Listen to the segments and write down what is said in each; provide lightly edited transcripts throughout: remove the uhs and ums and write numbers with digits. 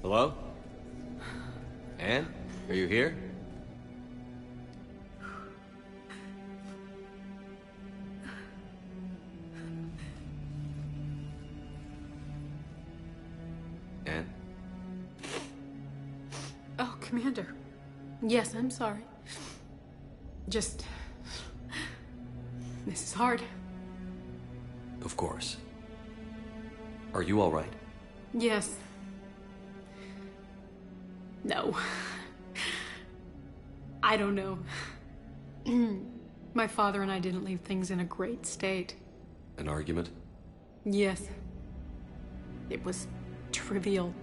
Hello? Anne? Are you here? Anne? Oh, Commander. Yes, I'm sorry. Just... This is hard. Of course. Are you all right? Yes. No. I don't know. My father and I didn't leave things in a great state. An argument? Yes. It was trivial.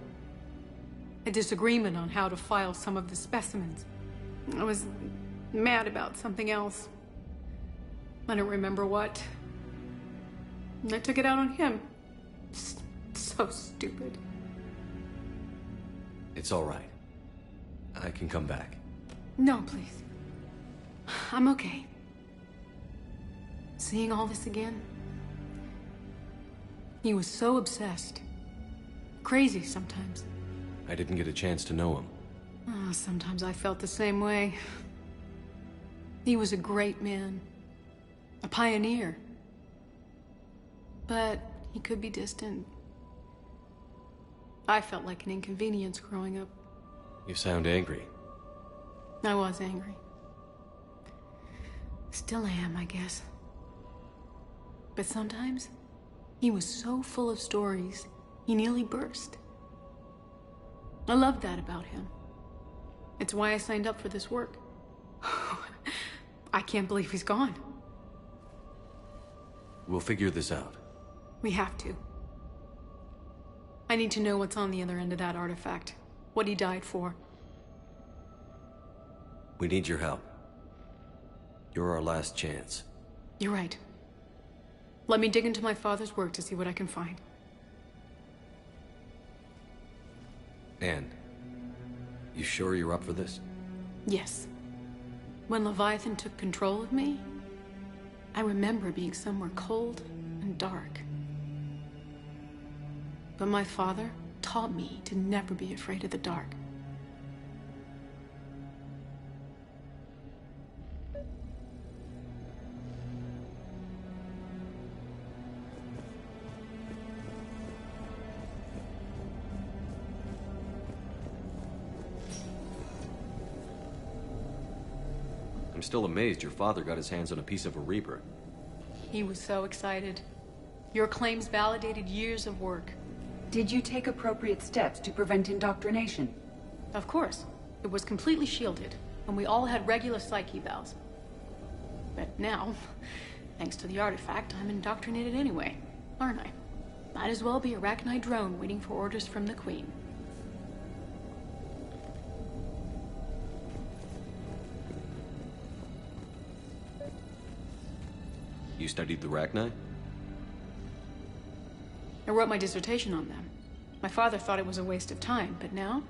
A disagreement on how to file some of the specimens. I was mad about something else. I don't remember what. And I took it out on him. So stupid. It's all right. I can come back. No, please. I'm okay. Seeing all this again? He was so obsessed. Crazy sometimes. I didn't get a chance to know him. Oh, sometimes I felt the same way. He was a great man. A pioneer. But he could be distant. I felt like an inconvenience growing up. You sound angry. I was angry. Still am, I guess. But sometimes, he was so full of stories, he nearly burst. I loved that about him. It's why I signed up for this work. I can't believe he's gone. We'll figure this out. We have to. I need to know what's on the other end of that artifact. What he died for. We need your help. You're our last chance. You're right. Let me dig into my father's work to see what I can find. Anne, you sure you're up for this? Yes. When Leviathan took control of me, I remember being somewhere cold and dark. But my father taught me to never be afraid of the dark. I'm still amazed your father got his hands on a piece of a Reaper. He was so excited. Your claims validated years of work. Did you take appropriate steps to prevent indoctrination? Of course. It was completely shielded, and we all had regular psych evals. But now, thanks to the artifact, I'm indoctrinated anyway, aren't I? Might as well be a Arachnite drone waiting for orders from the Queen. You studied the Arachnite? I wrote my dissertation on them. My father thought it was a waste of time, but now,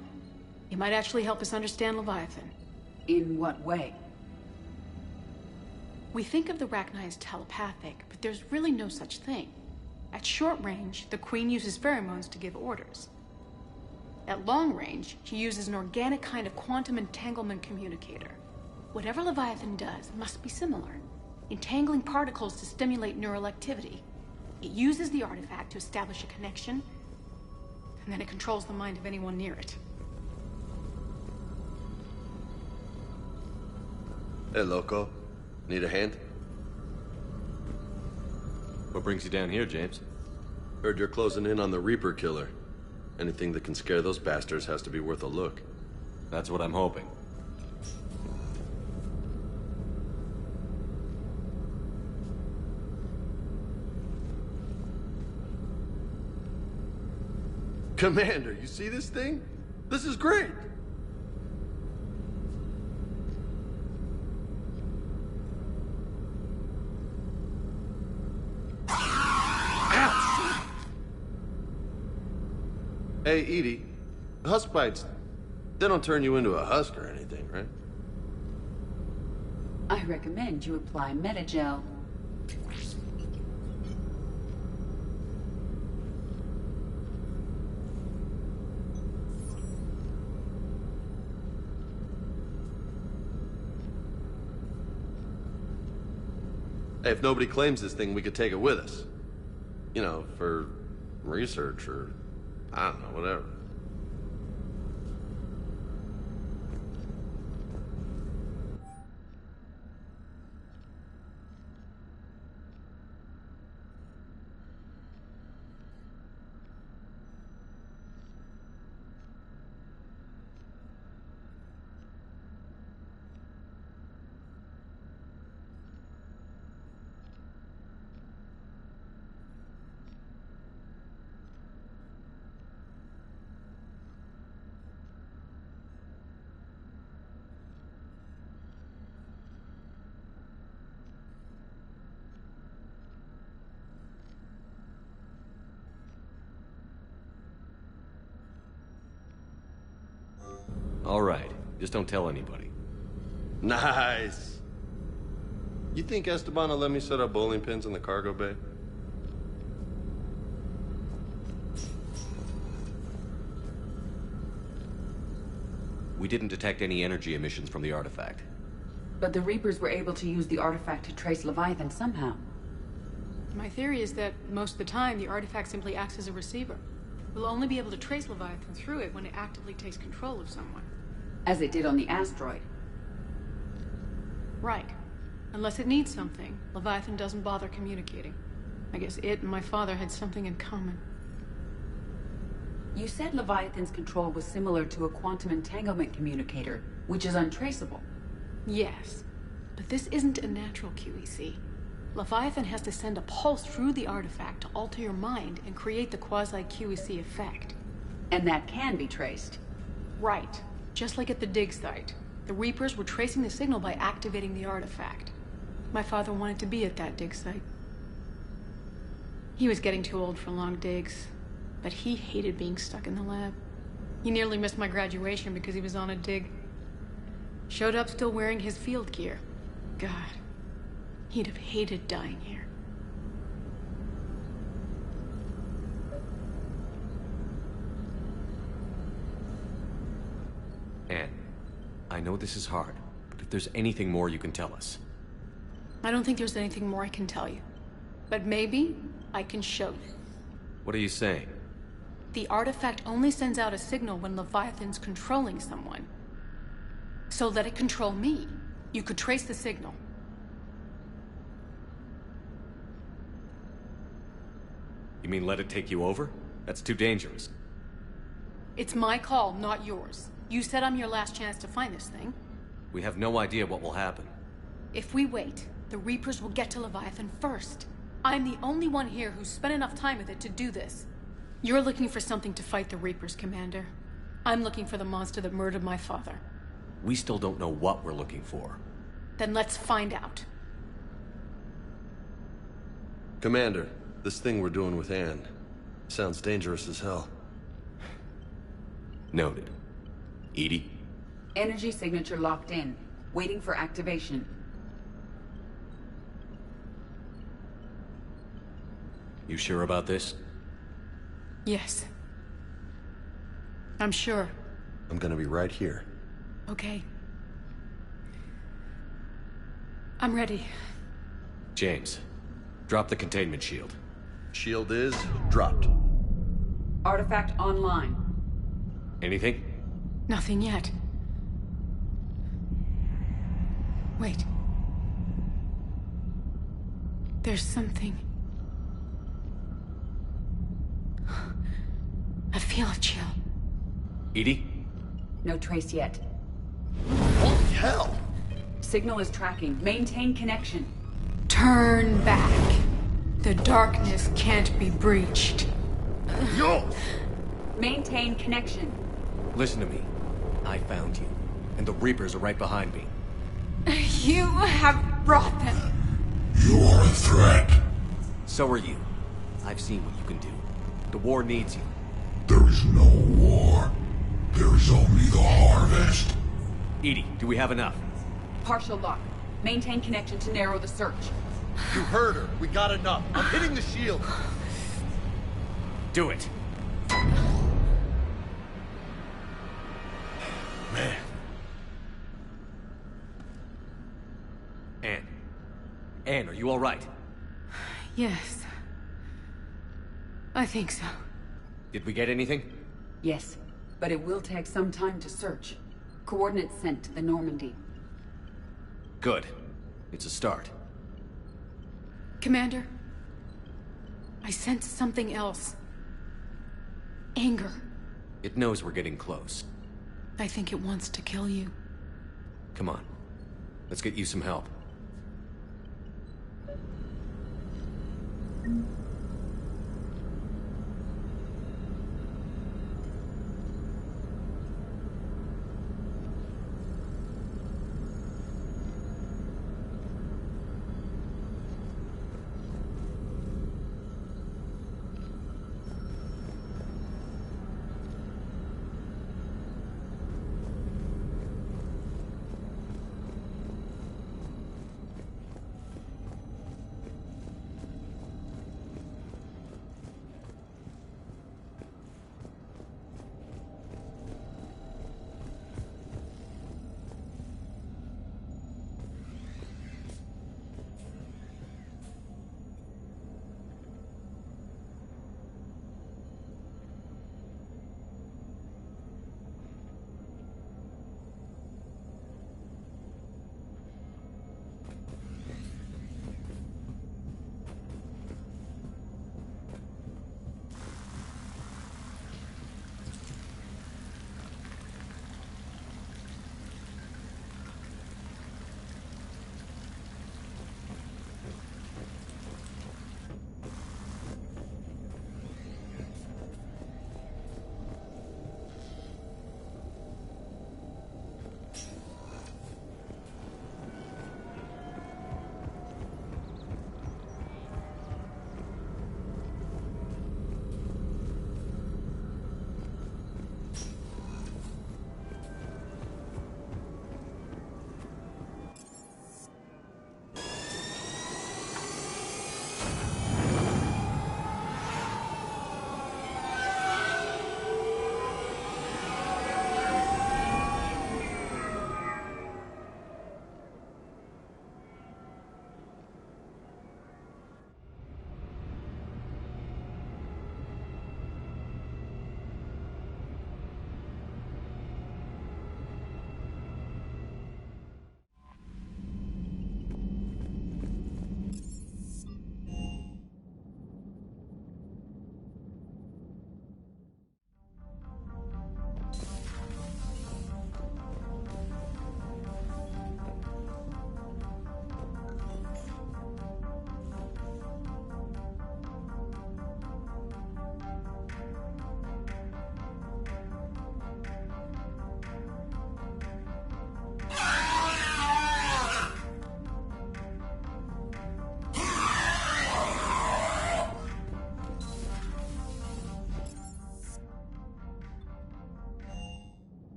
it might actually help us understand Leviathan. In what way? We think of the Arachnite as telepathic, but there's really no such thing. At short range, the Queen uses pheromones to give orders. At long range, she uses an organic kind of quantum entanglement communicator. Whatever Leviathan does must be similar, entangling particles to stimulate neural activity. It uses the artifact to establish a connection, and then it controls the mind of anyone near it. Hey, loco. Need a hand? What brings you down here, James? Heard you're closing in on the Reaper killer. Anything that can scare those bastards has to be worth a look. That's what I'm hoping. Commander, you see this thing? This is great! Ow! Hey, Edie, husk bites, they don't turn you into a husk or anything, right? I recommend you apply Metagel. Hey, if nobody claims this thing, we could take it with us. You know, for research or, I don't know, whatever. All right. Just don't tell anybody. Nice. You think Esteban will let me set up bowling pins in the cargo bay? We didn't detect any energy emissions from the artifact. But the Reapers were able to use the artifact to trace Leviathan somehow. My theory is that most of the time, the artifact simply acts as a receiver. We'll only be able to trace Leviathan through it when it actively takes control of someone. As it did on the asteroid. Right. Unless it needs something, Leviathan doesn't bother communicating. I guess it and my father had something in common. You said Leviathan's control was similar to a quantum entanglement communicator, which is untraceable. Yes, but this isn't a natural QEC. Leviathan has to send a pulse through the artifact to alter your mind and create the quasi-QEC effect. And that can be traced. Right. Just like at the dig site. The Reapers were tracing the signal by activating the artifact. My father wanted to be at that dig site. He was getting too old for long digs, but he hated being stuck in the lab. He nearly missed my graduation because he was on a dig. Showed up still wearing his field gear. God, he'd have hated dying here. Anne, I know this is hard, but if there's anything more you can tell us. I don't think there's anything more I can tell you. But maybe I can show you. What are you saying? The artifact only sends out a signal when Leviathan's controlling someone. So let it control me. You could trace the signal. You mean let it take you over? That's too dangerous. It's my call, not yours. You said I'm your last chance to find this thing. We have no idea what will happen. If we wait, the Reapers will get to Leviathan first. I'm the only one here who's spent enough time with it to do this. You're looking for something to fight the Reapers, Commander. I'm looking for the monster that murdered my father. We still don't know what we're looking for. Then let's find out. Commander, this thing we're doing with Anne sounds dangerous as hell. Noted. Edie? Energy signature locked in. Waiting for activation. You sure about this? Yes. I'm sure. I'm gonna be right here. Okay. I'm ready. James, drop the containment shield. Shield is dropped. Artifact online. Anything? Nothing yet. Wait. There's something. I feel a chill. Edie? No trace yet. Holy hell! Signal is tracking. Maintain connection. Turn back. The darkness can't be breached. Yo! Maintain connection. Listen to me. I found you, and the Reapers are right behind me. You have brought them. You are a threat. So are you. I've seen what you can do. The war needs you. There is no war. There is only the harvest. Edie, do we have enough? Partial lock. Maintain connection to narrow the search. You heard her. We got enough. I'm hitting the shield. Do it. Man. Anne. Anne, are you all right? Yes. I think so. Did we get anything? Yes, but it will take some time to search. Coordinates sent to the Normandy. Good. It's a start. Commander, I sense something else. Anger. It knows we're getting close. I think it wants to kill you. Come on. Let's get you some help.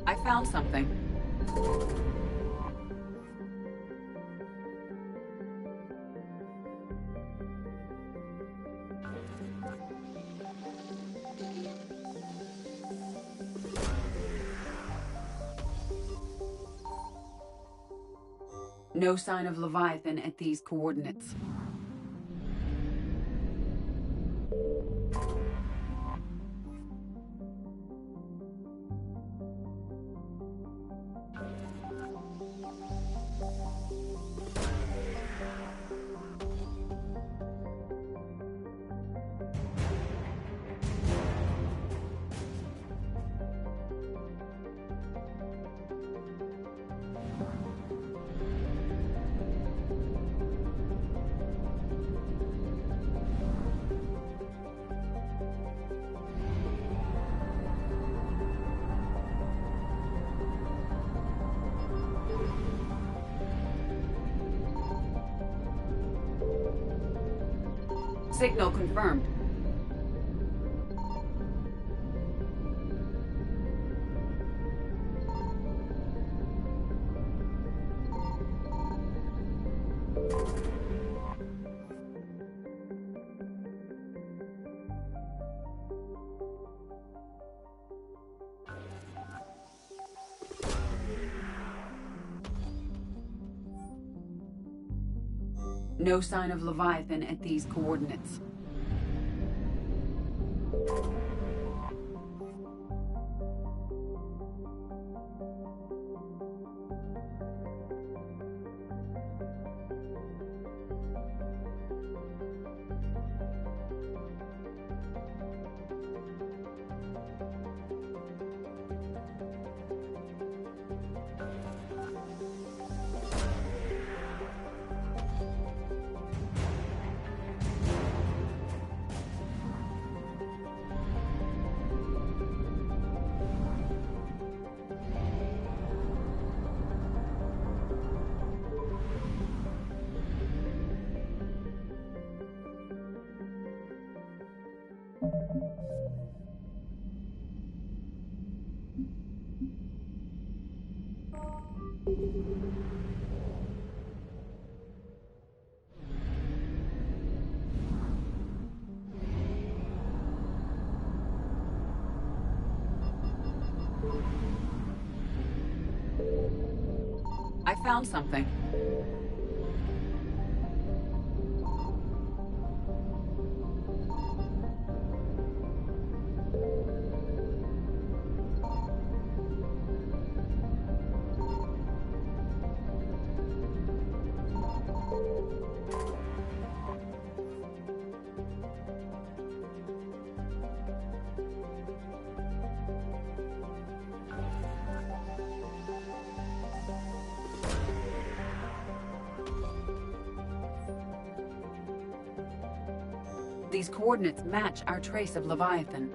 I found something. No sign of Leviathan at these coordinates. Signal confirmed. No sign of Leviathan at these coordinates. I found something. These coordinates match our trace of Leviathan.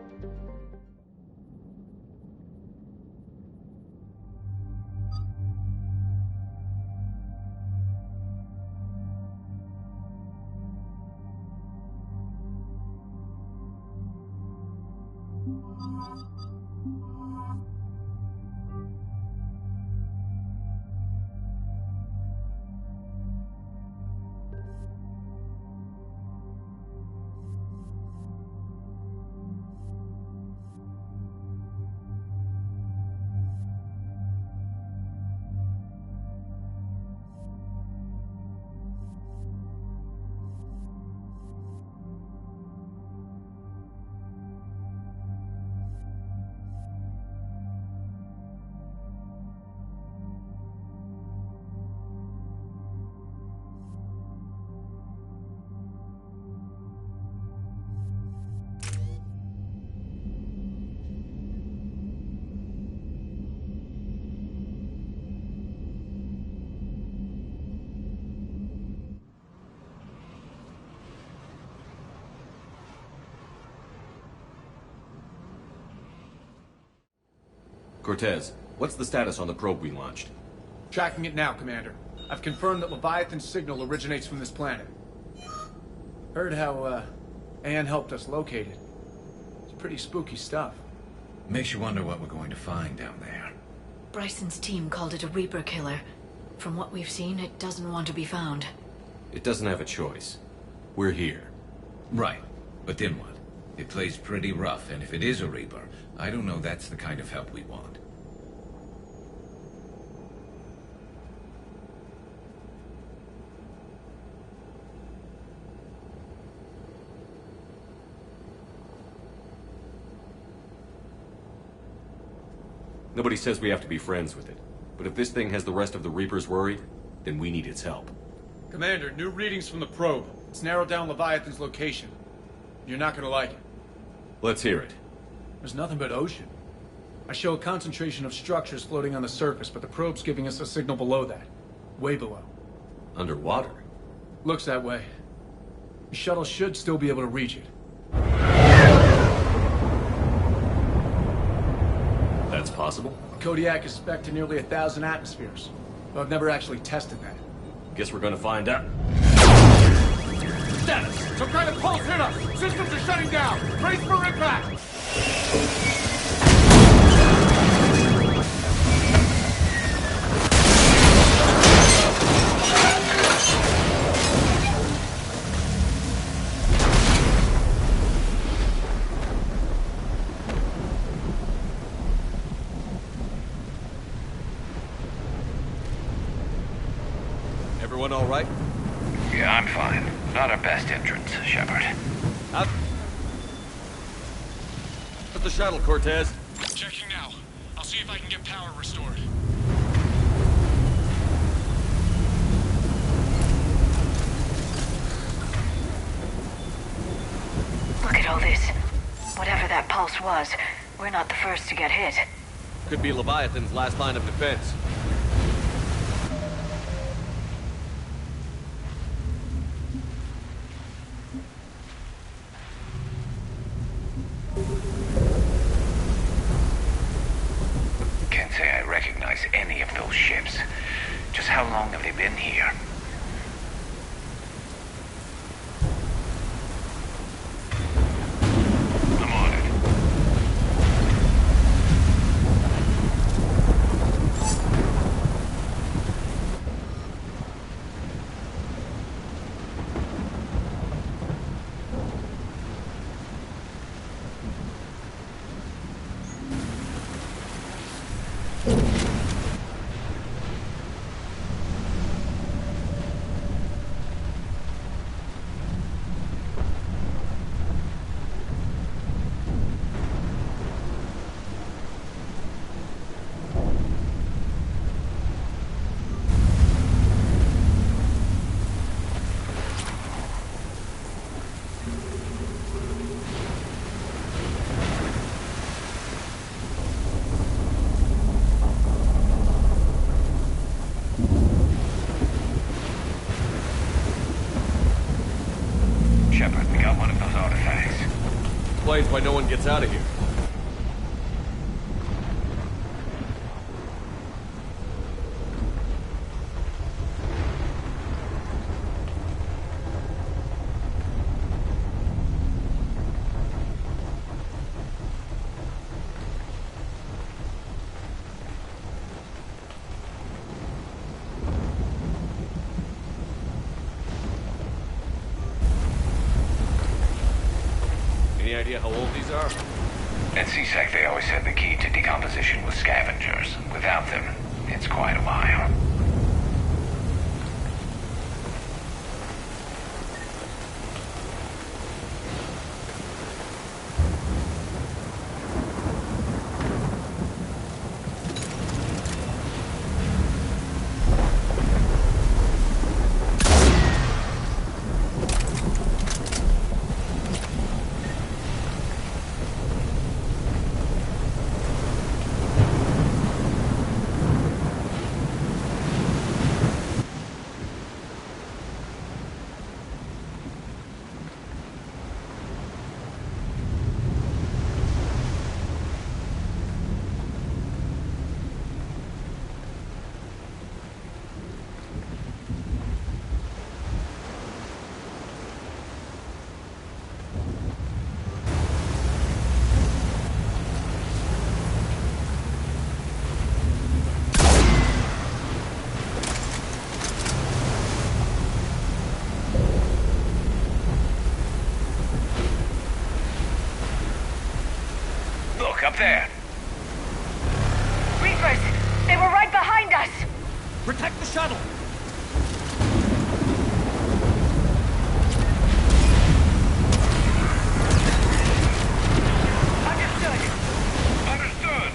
Cortez, what's the status on the probe we launched? Tracking it now, Commander. I've confirmed that Leviathan's signal originates from this planet. Heard how, Anne helped us locate it. It's pretty spooky stuff. Makes you wonder what we're going to find down there. Bryson's team called it a Reaper killer. From what we've seen, it doesn't want to be found. It doesn't have a choice. We're here. Right. But then what? It plays pretty rough, and if it is a Reaper, I don't know that's the kind of help we want. Nobody says we have to be friends with it. But if this thing has the rest of the Reapers worried, then we need its help. Commander, new readings from the probe. It's narrowed down Leviathan's location. You're not gonna like it. Let's hear it. There's nothing but ocean. I show a concentration of structures floating on the surface, but the probe's giving us a signal below that. Way below. Underwater? Looks that way. The shuttle should still be able to reach it. That's possible? Kodiak is spec'd to nearly 1,000 atmospheres. But I've never actually tested that. Guess we're gonna find out. status? Some kind of pulse hit us! Systems are shutting down! Brace for impact! Everyone all right? Yeah, I'm fine. Not our best entrance, Shepard. How's the shuttle, Cortez? Checking now. I'll see if I can get power restored. Look at all this. Whatever that pulse was, we're not the first to get hit. Could be Leviathan's last line of defense. Can't say I recognize any of those ships. Just how long have they been here? I'm on it. Shepard, we got one of those artifacts. Explains why no one gets out of here. Any idea how old these are? At CSEC, they always said the key to decomposition was scavengers. Without them, it's quite a while. Look, up there. Reapers! They were right behind us! Protect the shuttle! Understood. Understood.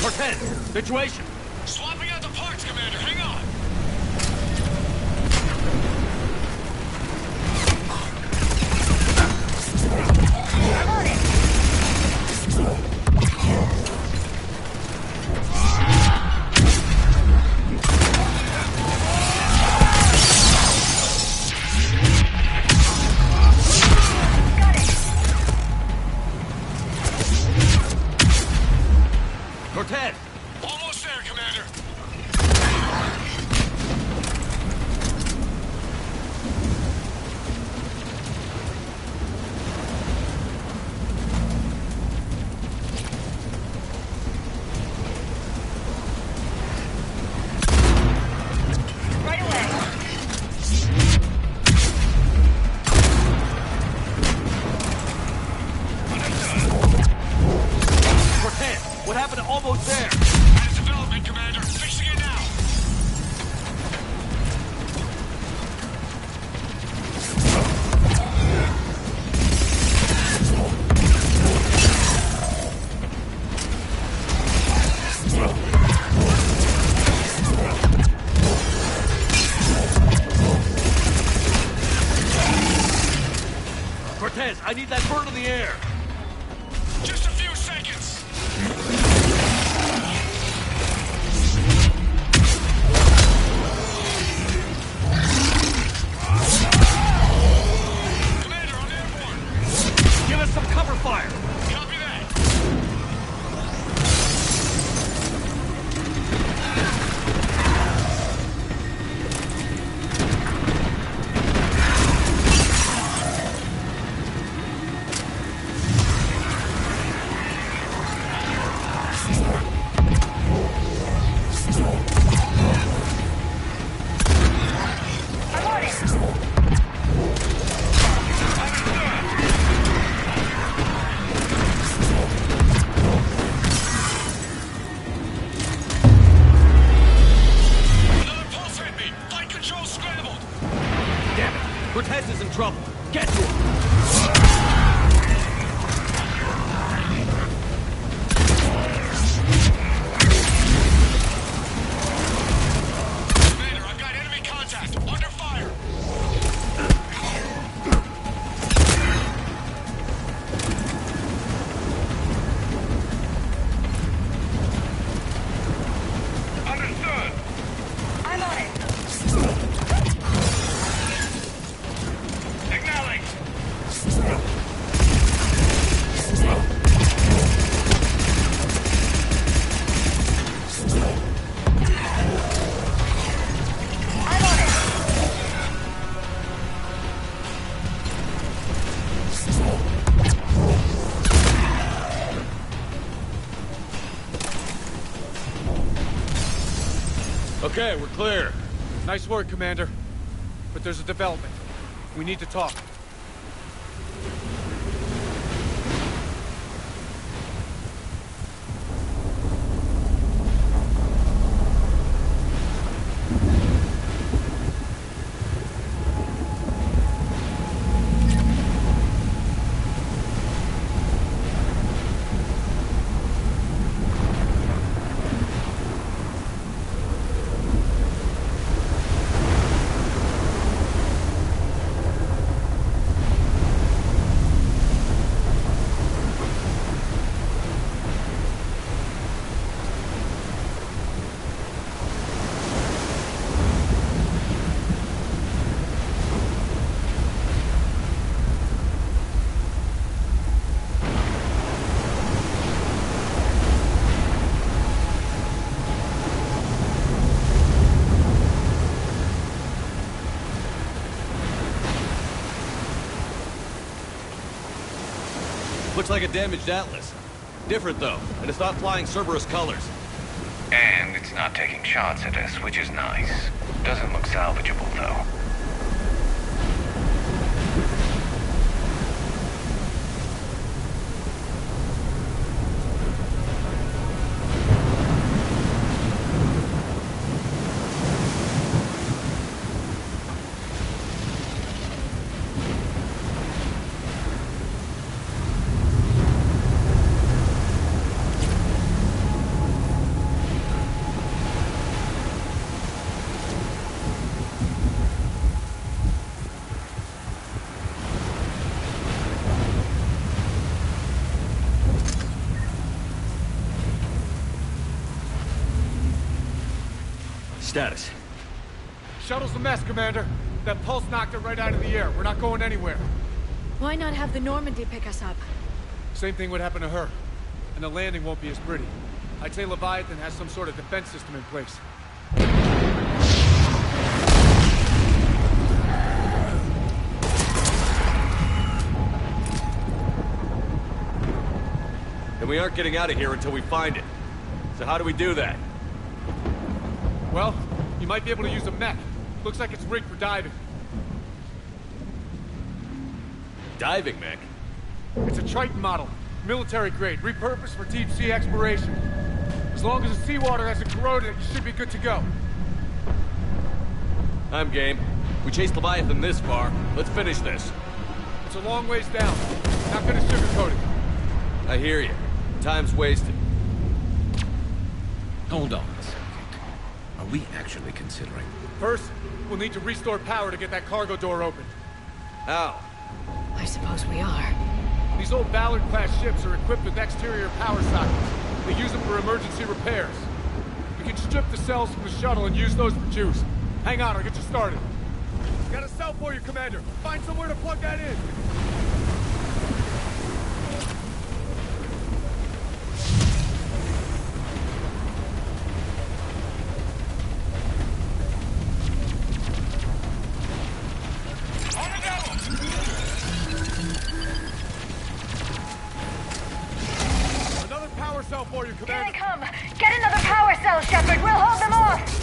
Cortez, situation! Swapping out the parts, Commander. Hang on. I'm on it! Got it! Cortez! Almost there, Commander. What happened to almost there? That is development, Commander. Fixing it now. Cortez, I need that bird in the air. Just a few seconds. Commander, I'm airborne. Give us some cover fire. Copy that. Another pulse hit me. Flight control scrambled. Damn it. Cortez is in trouble. Get to him. Commander, I've got enemy contact. Under fire. Understood. I'm on it. Signaling. I'm on it. Okay, we're clear. Nice work, Commander. But there's a development. We need to talk. Looks like a damaged Atlas. Different, though, and it's not flying Cerberus colors. And it's not taking shots at us, which is nice. Doesn't look salvageable, though. Status. Shuttle's a mess, Commander. That pulse knocked it right out of the air. We're not going anywhere. Why not have the Normandy pick us up? Same thing would happen to her. And the landing won't be as pretty. I'd say Leviathan has some sort of defense system in place. And we aren't getting out of here until we find it. So how do we do that? Well, you might be able to use a mech. Looks like it's rigged for diving. Diving mech? It's a Triton model. Military grade, repurposed for deep sea exploration. As long as the seawater hasn't corroded it, you should be good to go. I'm game. We chased Leviathan this far. Let's finish this. It's a long ways down. Not gonna sugarcoat it. I hear you. Time's wasted. Hold on a second. Are we actually considering? First, we'll need to restore power to get that cargo door open. How? I suppose we are. These old Ballard-class ships are equipped with exterior power sockets. They use them for emergency repairs. We can strip the cells from the shuttle and use those for juice. Hang on, I'll get you started. Got a cell for you, Commander. Find somewhere to plug that in. For you, Commander. Here they come! Get another power cell, Shepard! We'll hold them off!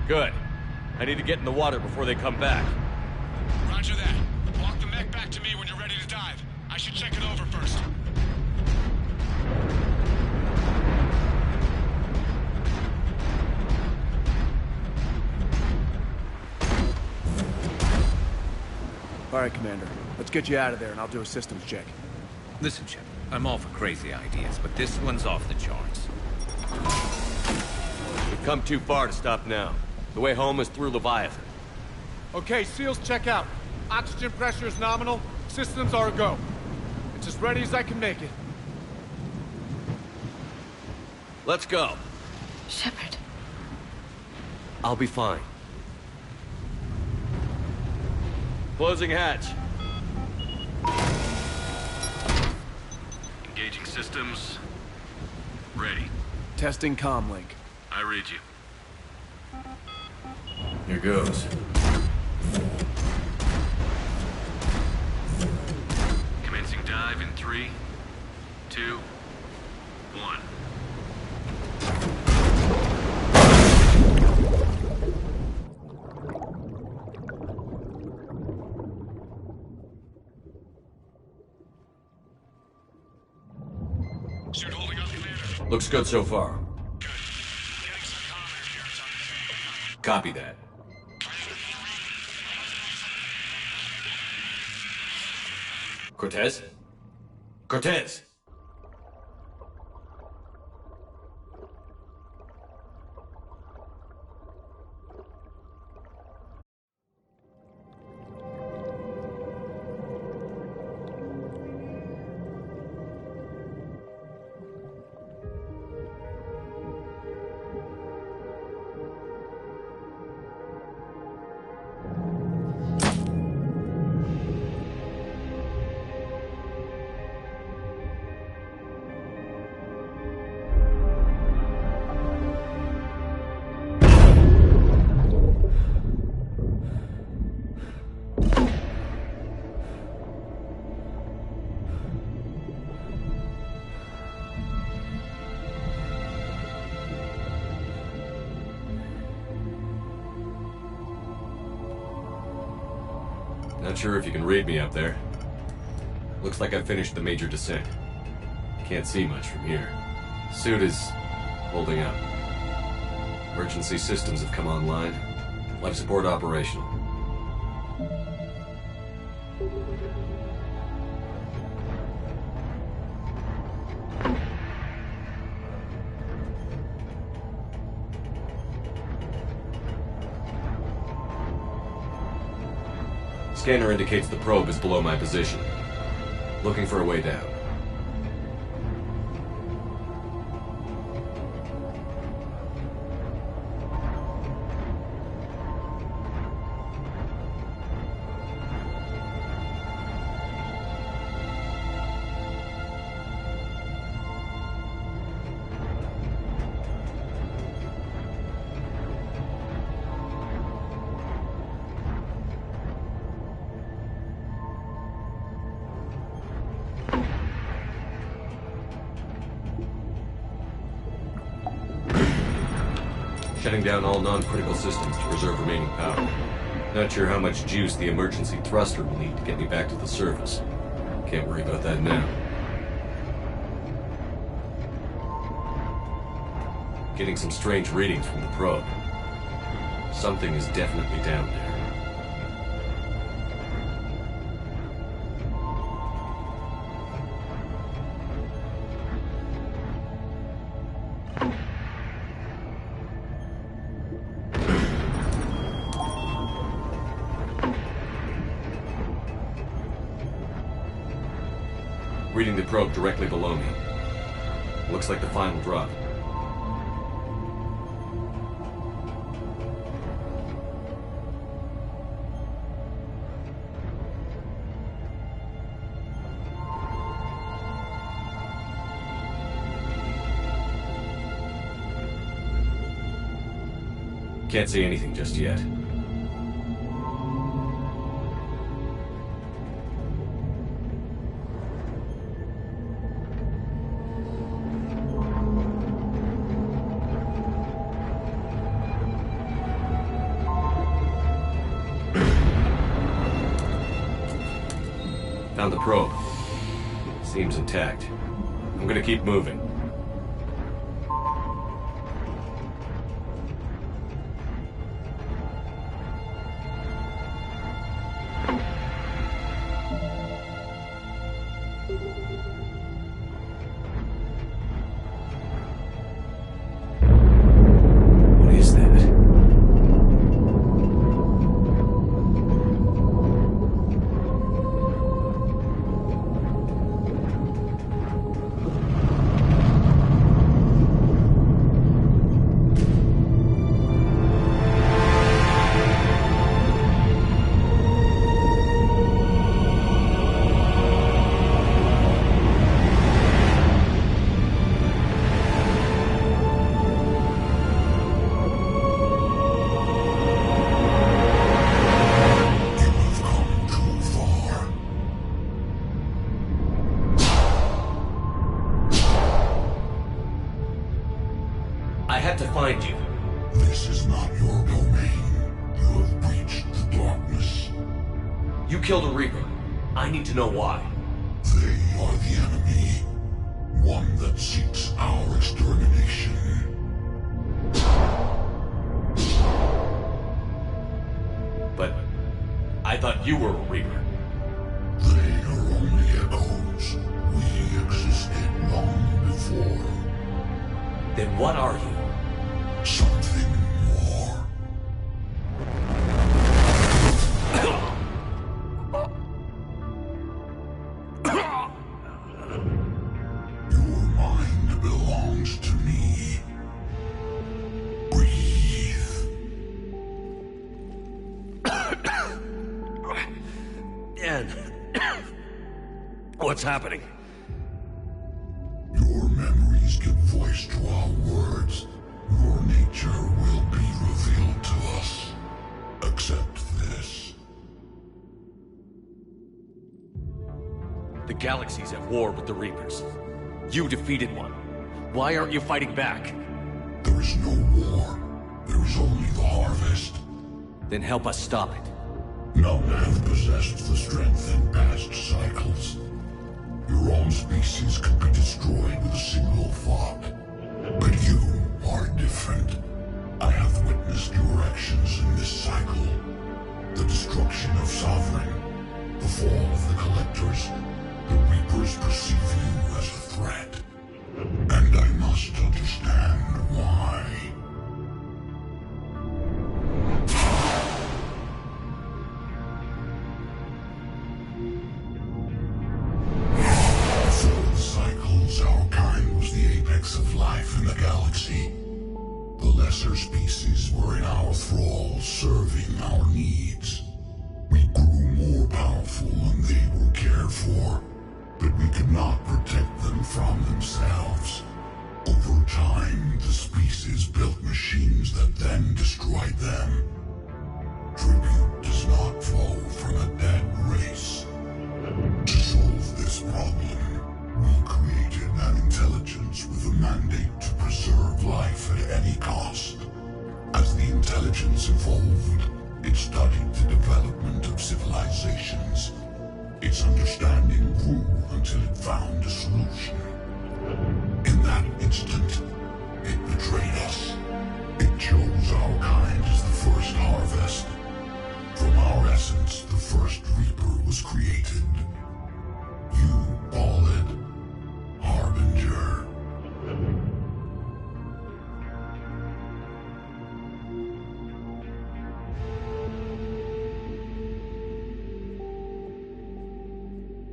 Good. I need to get in the water before they come back. Roger that. Walk the mech back to me when you're ready to dive. I should check it over first. All right, Commander. Let's get you out of there, and I'll do a systems check. Listen, Shepard, I'm all for crazy ideas, but this one's off the charts. We've come too far to stop now. The way home is through Leviathan. Okay, SEALs check out. Oxygen pressure is nominal. Systems are a go. It's as ready as I can make it. Let's go. Shepard. I'll be fine. Closing hatch. Engaging systems. Ready. Testing comlink. I read you. Here goes. 3, 2, 1. Suit holding up, Commander. Looks good so far. Good. Getting some comm air here. It's on the Copy that. Cortez? Cortez! Not sure if you can read me up there. Looks like I've finished the major descent. Can't see much from here. Suit is holding up. Emergency systems have come online. Life support operational. Scanner indicates the probe is below my position. Looking for a way down. Shutting down all non-critical systems to preserve remaining power. Not sure how much juice the emergency thruster will need to get me back to the surface. Can't worry about that now. Getting some strange readings from the probe. Something is definitely down there. Reading the probe directly below me. Looks like the final drop. Can't see anything just yet. Found the probe. Seems intact. I'm gonna keep moving. What is that? You killed a Reaper. I need to know why. They are the enemy. One that seeks our extermination. But I thought you were a Reaper. They are only echoes. We existed long before. Then what are you? Something more. Your mind belongs to me. Breathe. And what's happening? Your memories give voice to our words. Your nature will be revealed to us. Accept this. The galaxy's at war with the Reapers. You defeated one. Why aren't you fighting back? There is no war. There is only the harvest. Then help us stop it. None have possessed the strength in past cycles. Your own species could be destroyed with a single thought. But you are different. I have witnessed your actions in this cycle. The destruction of Sovereign, the fall of the Collectors. The Reapers perceive you as a threat. And I must understand why. Our kind was the apex of life in the galaxy. The lesser species were in our thrall, serving our needs. We grew more powerful and they were cared for, but we could not protect them from themselves. Over time, the species built machines that then destroyed them. Tribute does not flow from a dead race. To solve this problem, we created an intelligence with a mandate to preserve life at any cost. As the intelligence evolved, it studied the development of civilizations. Its understanding grew until it found a solution. In that instant, it betrayed us. It chose our kind as the first harvest. From our essence, the first Reaper was created. You call it Harbinger.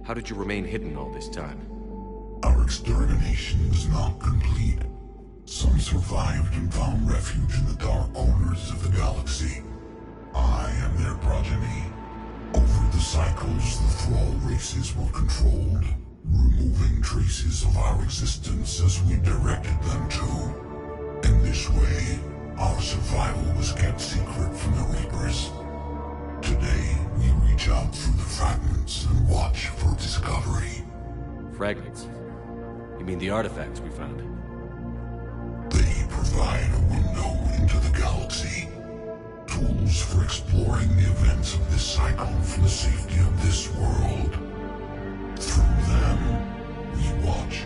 How did you remain hidden all this time? Our extermination was not complete. Some survived and found refuge in the dark corners of the galaxy. I am their progeny. Over the cycles, the thrall races were controlled, removing traces of our existence as we directed them to. In this way, our survival was kept secret from the Reapers. Today, we reach out through the fragments and watch for discovery. Fragments? You mean the artifacts we found? They provide a window into the galaxy. Tools for exploring the events of this cycle from the safety of this world. Through them, we watch,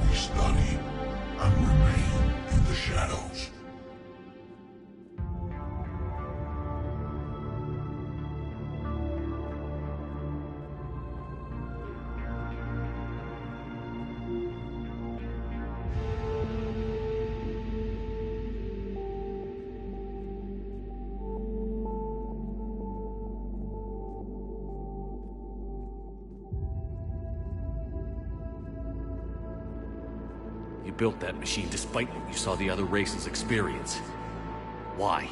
we study, and remain in the shadows. You built that machine despite what you saw the other races experience. Why?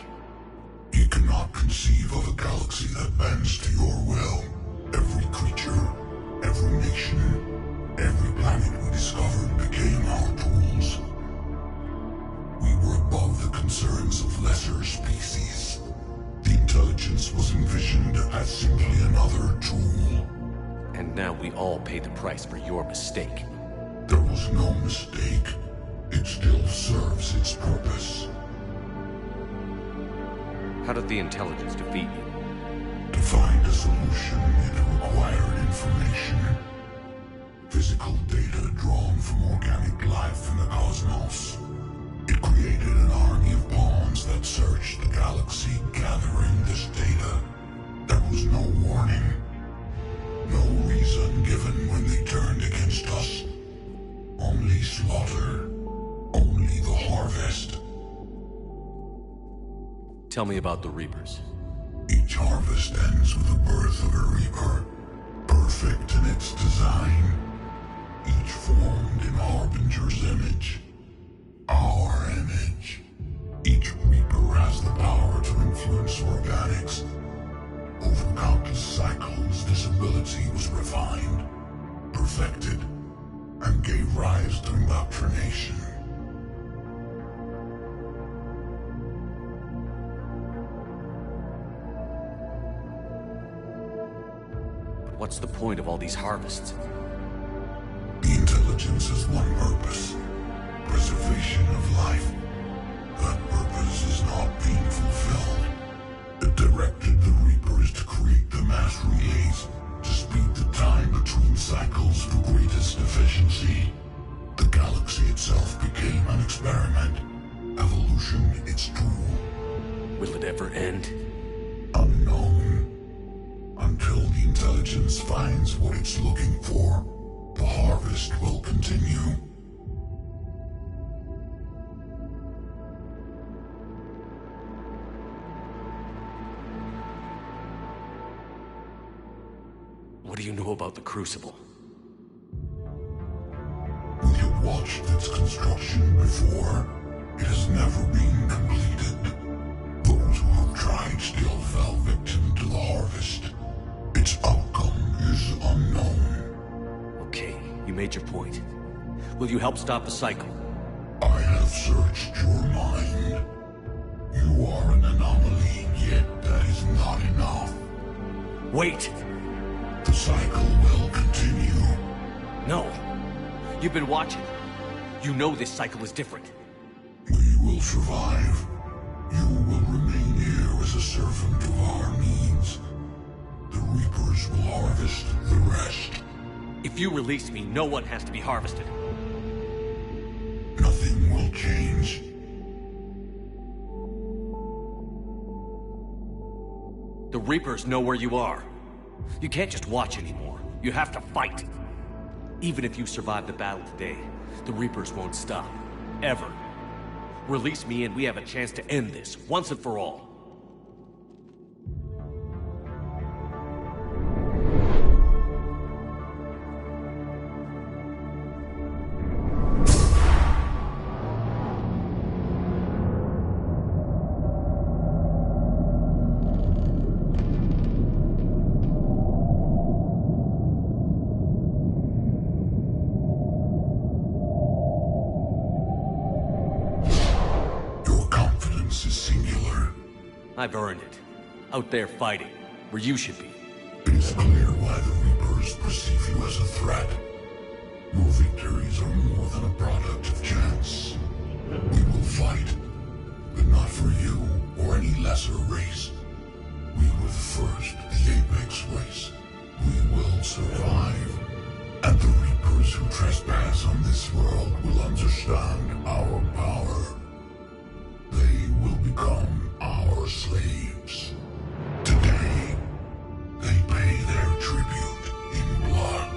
You cannot conceive of a galaxy that bends to your will. Every creature, every nation, every planet we discovered became our tools. We were above the concerns of lesser species. The intelligence was envisioned as simply another tool. And now we all pay the price for your mistake. There was no mistake. It still serves its purpose. How did the intelligence defeat you? To find a solution, it required information. Physical data drawn from organic life in the cosmos. It created an army of pawns that searched the galaxy gathering this data. There was no warning. No reason given when they turned against us. Only slaughter. Only the harvest. Tell me about the Reapers. Each harvest ends with the birth of a Reaper. Perfect in its design. Each formed in Harbinger's image. Our image. Each Reaper has the power to influence organics. Over countless cycles, this ability was refined, perfected, and gave rise to indoctrination. But what's the point of all these harvests? The intelligence has one purpose. Preservation of life. That purpose is not being fulfilled. It directed the Reapers to create the mass relays, to speed the time between cycles to greatest efficiency. The galaxy itself became an experiment. Evolution its tool. Will it ever end? Unknown. Until the intelligence finds what it's looking for, the harvest will continue. What do you know about the Crucible? We have watched its construction before. It has never been completed. Those who have tried still fell victim to the harvest. Its outcome is unknown. Okay, you made your point. Will you help stop the cycle? I have searched your mind. You are an anomaly, yet that is not enough. Wait! The cycle will continue. No. You've been watching. You know this cycle is different. We will survive. You will remain here as a servant of our needs. The Reapers will harvest the rest. If you release me, no one has to be harvested. Nothing will change. The Reapers know where you are. You can't just watch anymore. You have to fight. Even if you survive the battle today, the Reapers won't stop. Ever. Release me and we have a chance to end this, once and for all. I've earned it. Out there fighting, where you should be. It is clear why the Reapers perceive you as a threat. Your victories are more than a product of chance. We will fight, but not for you or any lesser race. We were the first, the Apex race. We will survive. And the Reapers who trespass on this world will understand our power. They will become our slaves. Today, they pay their tribute in blood.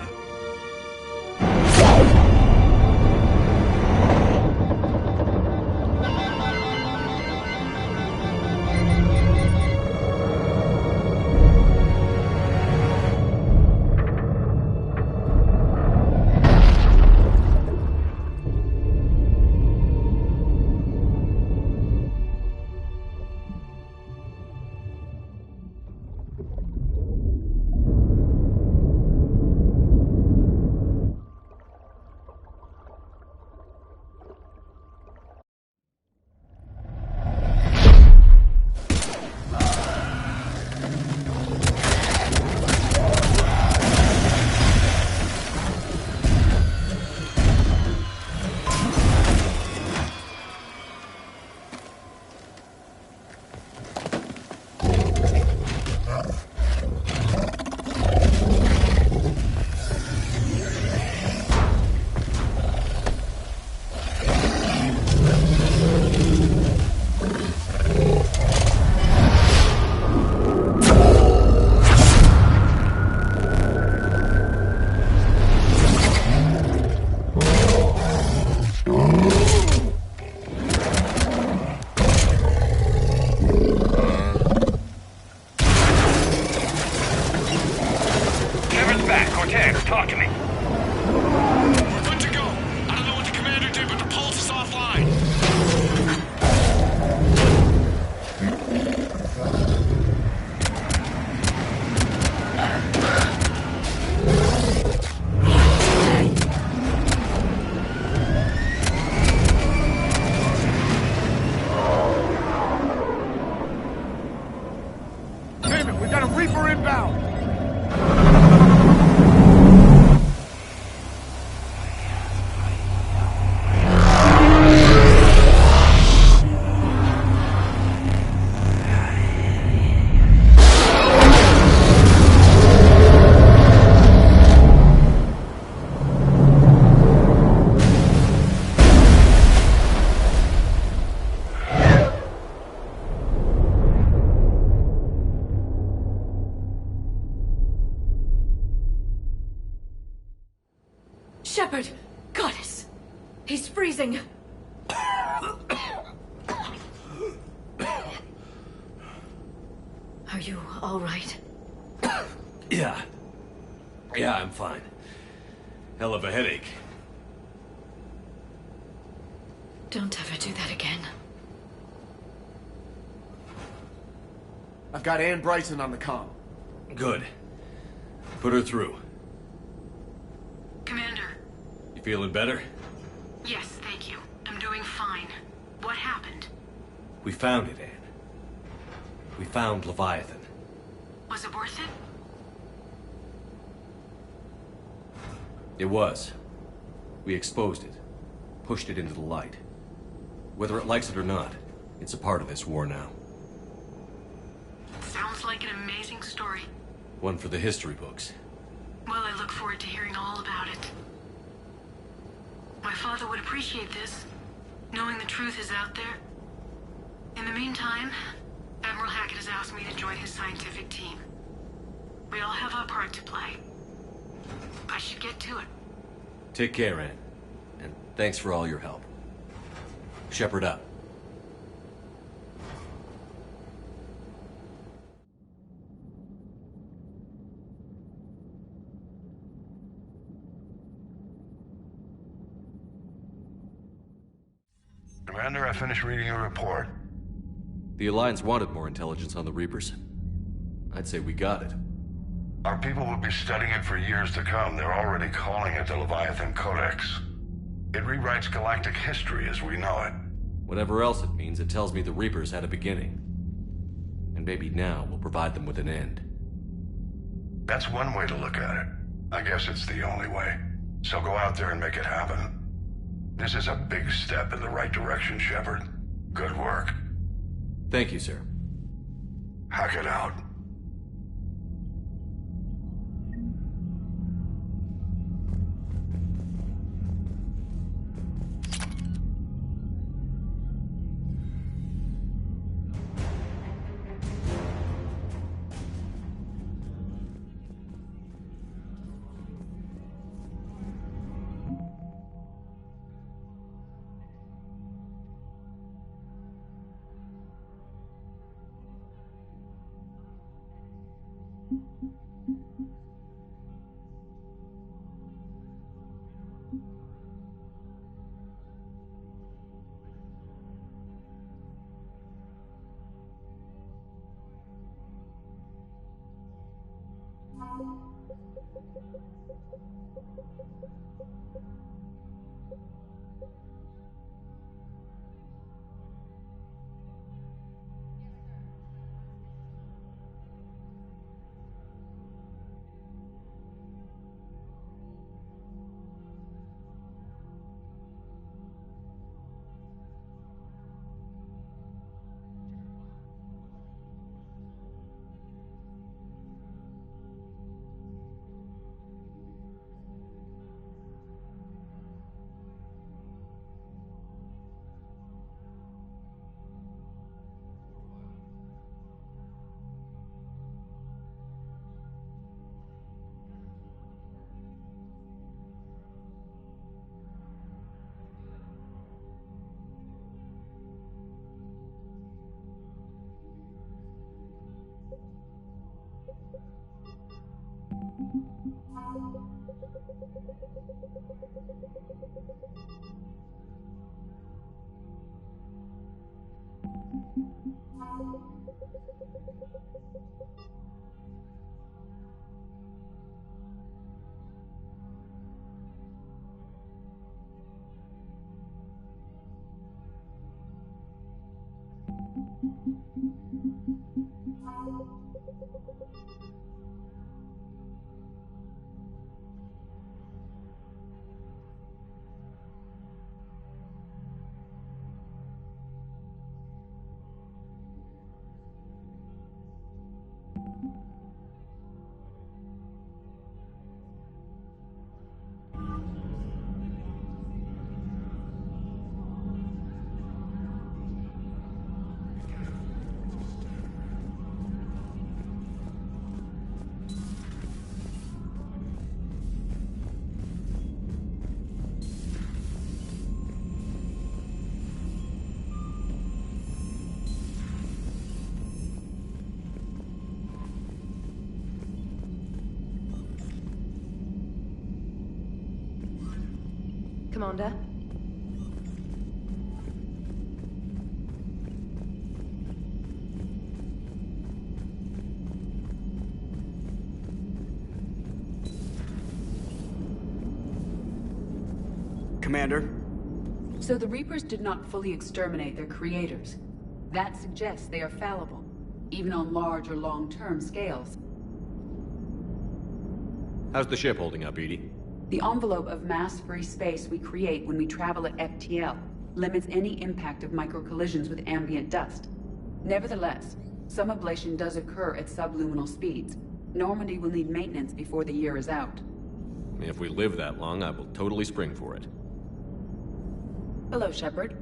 Tech, talk to me. We're good to go. I don't know what the commander did, but the pulse is offline. Damn it, we got a Reaper inbound! Shepard! Goddess! He's freezing! Are you all right? Yeah. Yeah, I'm fine. Hell of a headache. Don't ever do that again. I've got Ann Bryson on the comm. Good. Put her through. Commander. You feeling better? Yes, thank you. I'm doing fine. What happened? We found it, Anne. We found Leviathan. Was it worth it? It was. We exposed it. Pushed it into the light. Whether it likes it or not, it's a part of this war now. Sounds like an amazing story. One for the history books. Well, I look forward to hearing all about it. My father would appreciate this, knowing the truth is out there. In the meantime, Admiral Hackett has asked me to join his scientific team. We all have our part to play. I should get to it. Take care, Anne. And thanks for all your help. Shepard up. Commander, I finished reading your report. The Alliance wanted more intelligence on the Reapers. I'd say we got it. Our people will be studying it for years to come. They're already calling it the Leviathan Codex. It rewrites galactic history as we know it. Whatever else it means, it tells me the Reapers had a beginning. And maybe now we'll provide them with an end. That's one way to look at it. I guess it's the only way. So go out there and make it happen. This is a big step in the right direction, Shepard. Good work. Thank you, sir. Hackett out. Commander? Commander? So the Reapers did not fully exterminate their creators. That suggests they are fallible, even on large or long-term scales. How's the ship holding up, Edie? The envelope of mass-free space we create when we travel at FTL limits any impact of micro-collisions with ambient dust. Nevertheless, some ablation does occur at subluminal speeds. Normandy will need maintenance before the year is out. If we live that long, I will totally spring for it. Hello, Shepard.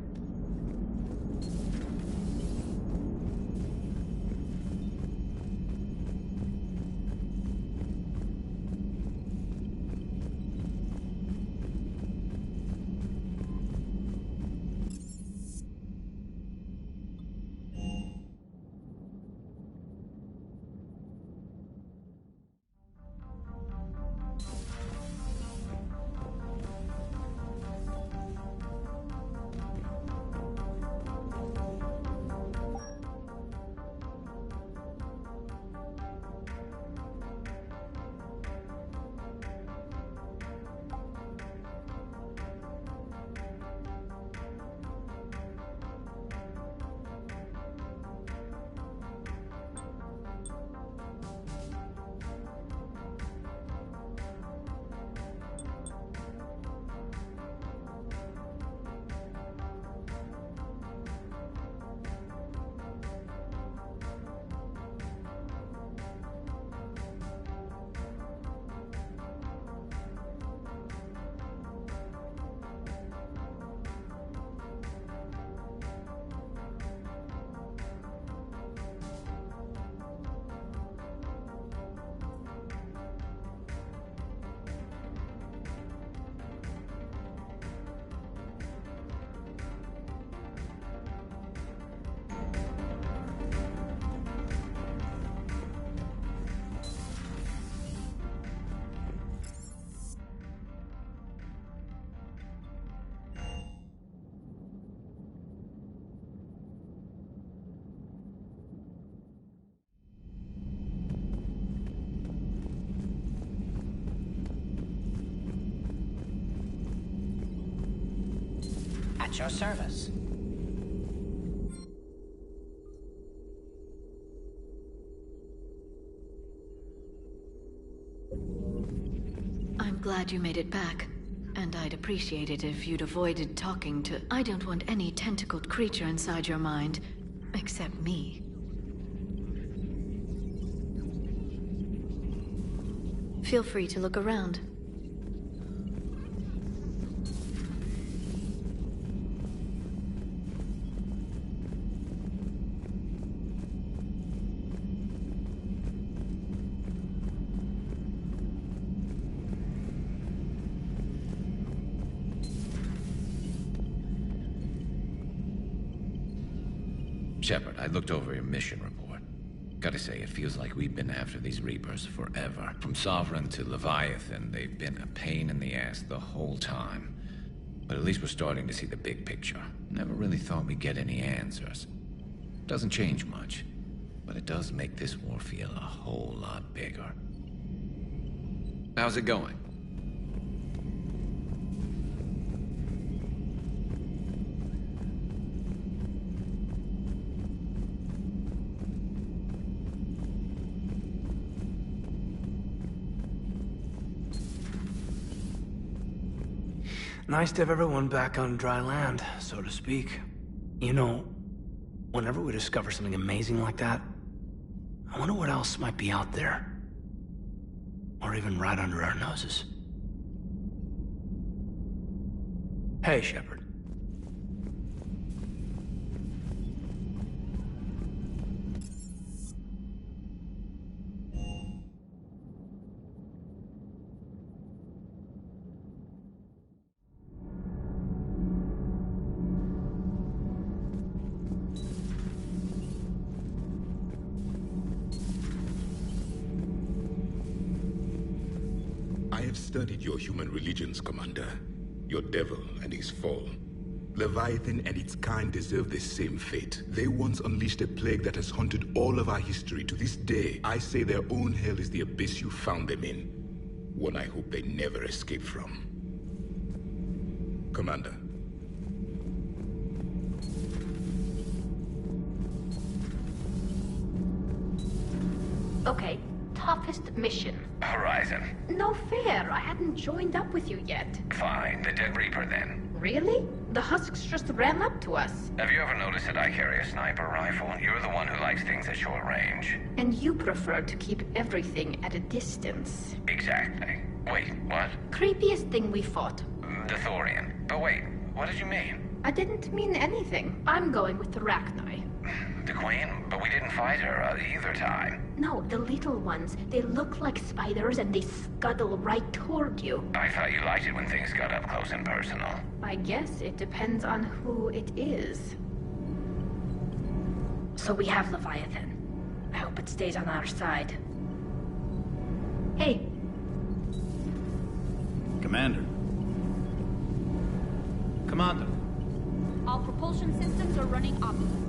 At your service. I'm glad you made it back. And I'd appreciate it if you'd avoided talking to... I don't want any tentacled creature inside your mind. Except me. Feel free to look around. Shepard, I looked over your mission report. Gotta say, it feels like we've been after these Reapers forever. From Sovereign to Leviathan, they've been a pain in the ass the whole time. But at least we're starting to see the big picture. Never really thought we'd get any answers. Doesn't change much, but it does make this war feel a whole lot bigger. How's it going? Nice to have everyone back on dry land, so to speak. You know, whenever we discover something amazing like that, I wonder what else might be out there. Or even right under our noses. Hey, Shepard. I have studied your human religions, Commander. Your devil and his fall. Leviathan and its kind deserve the same fate. They once unleashed a plague that has haunted all of our history to this day. I say their own hell is the abyss you found them in. One I hope they never escape from. Commander. Okay, toughest mission. Horizon. No fair, I hadn't joined up with you yet. Fine, the Dead Reaper then. Really? The husks just ran up to us. Have you ever noticed that I carry a sniper rifle? You're the one who likes things at short range. And you prefer to keep everything at a distance. Exactly. Wait, what? Creepiest thing we fought. The Thorian. But wait, what did you mean? I didn't mean anything. I'm going with the Rachni. The Queen? But we didn't fight her either time. No, the little ones. They look like spiders and they scuttle right toward you. I thought you liked it when things got up close and personal. I guess it depends on who it is. So we have Leviathan. I hope it stays on our side. Hey. Commander. Commander. All propulsion systems are running optimally.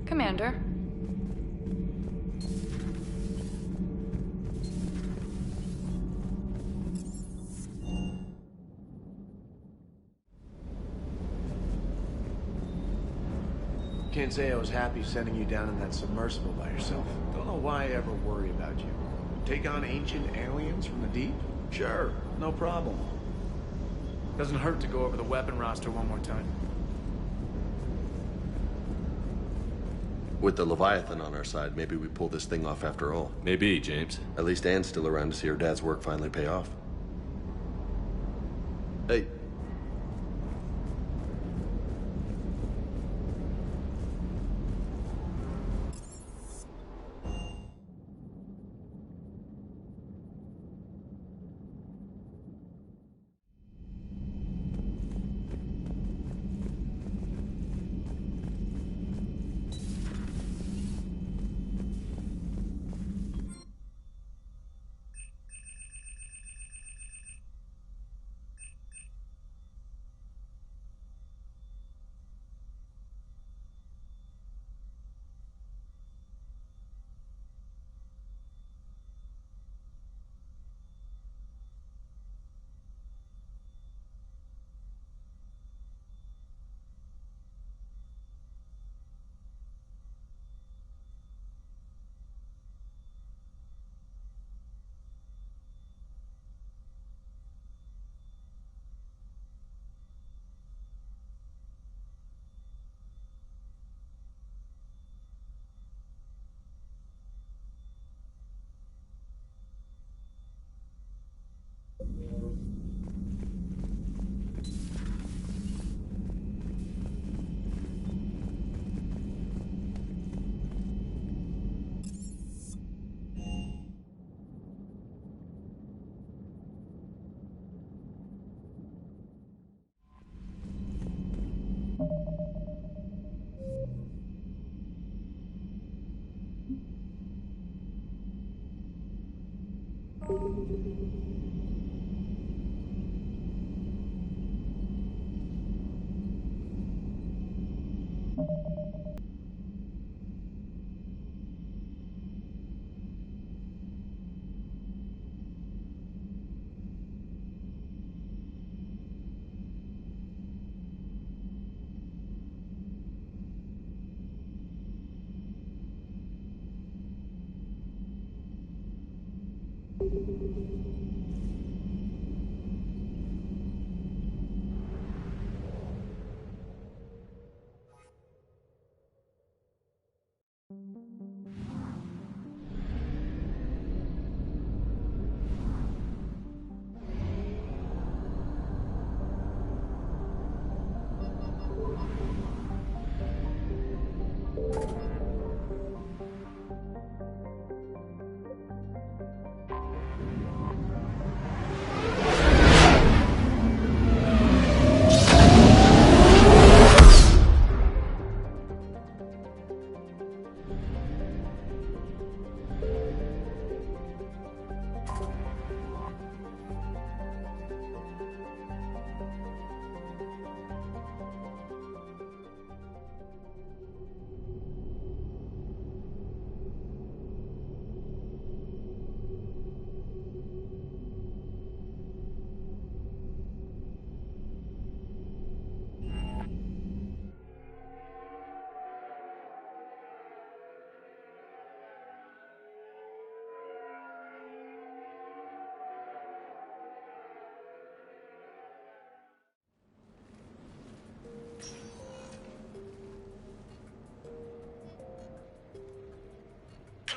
Commander. Can't say I was happy sending you down in that submersible by yourself. Don't know why I ever worry about you. Take on ancient aliens from the deep? Sure, no problem. Doesn't hurt to go over the weapon roster one more time. With the Leviathan on our side, maybe we pull this thing off after all. Maybe, James. At least Anne's still around to see her dad's work finally pay off. Hey.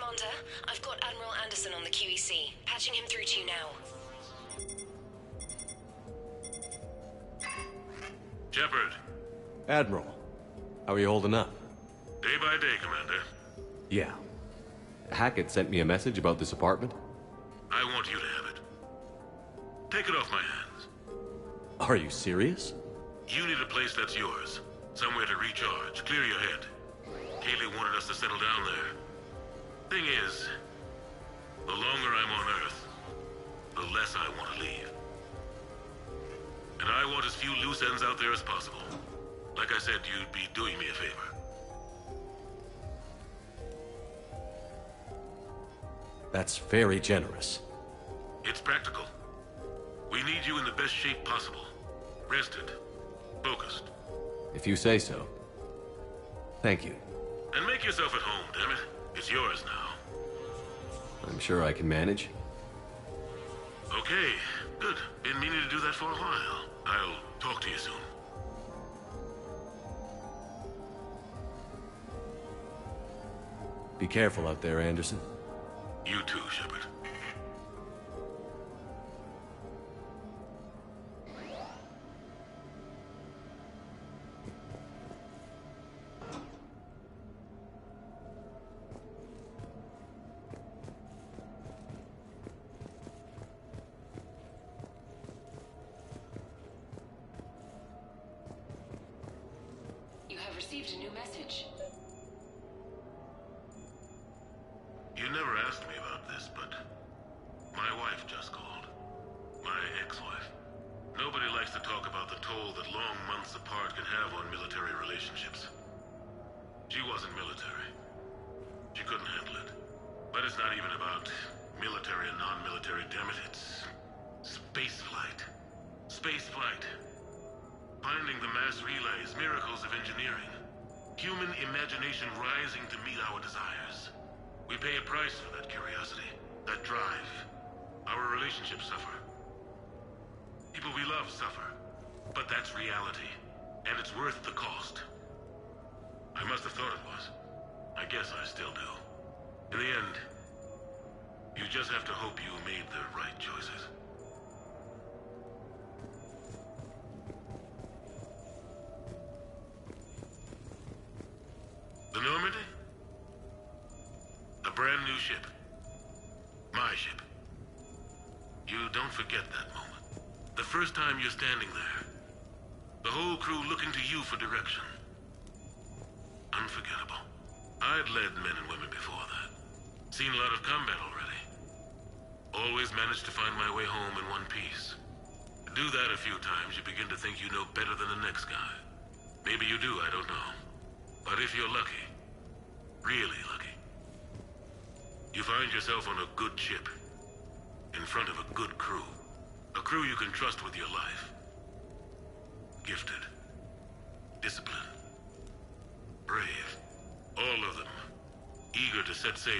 Commander, I've got Admiral Anderson on the QEC. Patching him through to you now. Shepard. Admiral, how are you holding up? Day by day, Commander. Yeah. Hackett sent me a message about this apartment. I want you to have it. Take it off my hands. Are you serious? You need a place that's yours. Somewhere to recharge, clear your head. Kaylee wanted us to settle down there. Thing is, the longer I'm on Earth, the less I want to leave. And I want as few loose ends out there as possible. Like I said, you'd be doing me a favor. That's very generous. It's practical. We need you in the best shape possible. Rested. Focused. If you say so. Thank you. And make yourself at home, damn it. It's yours now. I'm sure I can manage. Okay, good. Been meaning to do that for a while. I'll talk to you soon. Be careful out there, Anderson. You too, Shepard. You have received a new message. You never asked me about this, but my wife just called. My ex-wife. Nobody likes to talk about the toll that long months apart can have on military relationships. She wasn't military. She couldn't handle it. But it's not even about military and non-military, damn it. It's spaceflight. Spaceflight. Finding the mass relays, miracles of engineering. Human imagination rising to meet our desires. We pay a price for that curiosity, that drive. Our relationships suffer. People we love suffer. But that's reality. And it's worth the cost. I must have thought it was. I guess I still do. In the end, you just have to hope you made the right choices. The Normandy? A brand new ship. My ship. You don't forget that moment. The first time you're standing there. The whole crew looking to you for direction. Unforgettable. I'd led men and women before that. Seen a lot of combat already. Always managed to find my way home in one piece. Do that a few times, you begin to think you know better than the next guy. Maybe you do, I don't know. But if you're lucky, really lucky, you find yourself on a good ship, in front of a good crew. A crew you can trust with your life. Gifted. Disciplined. Brave. All of them. Eager to set sail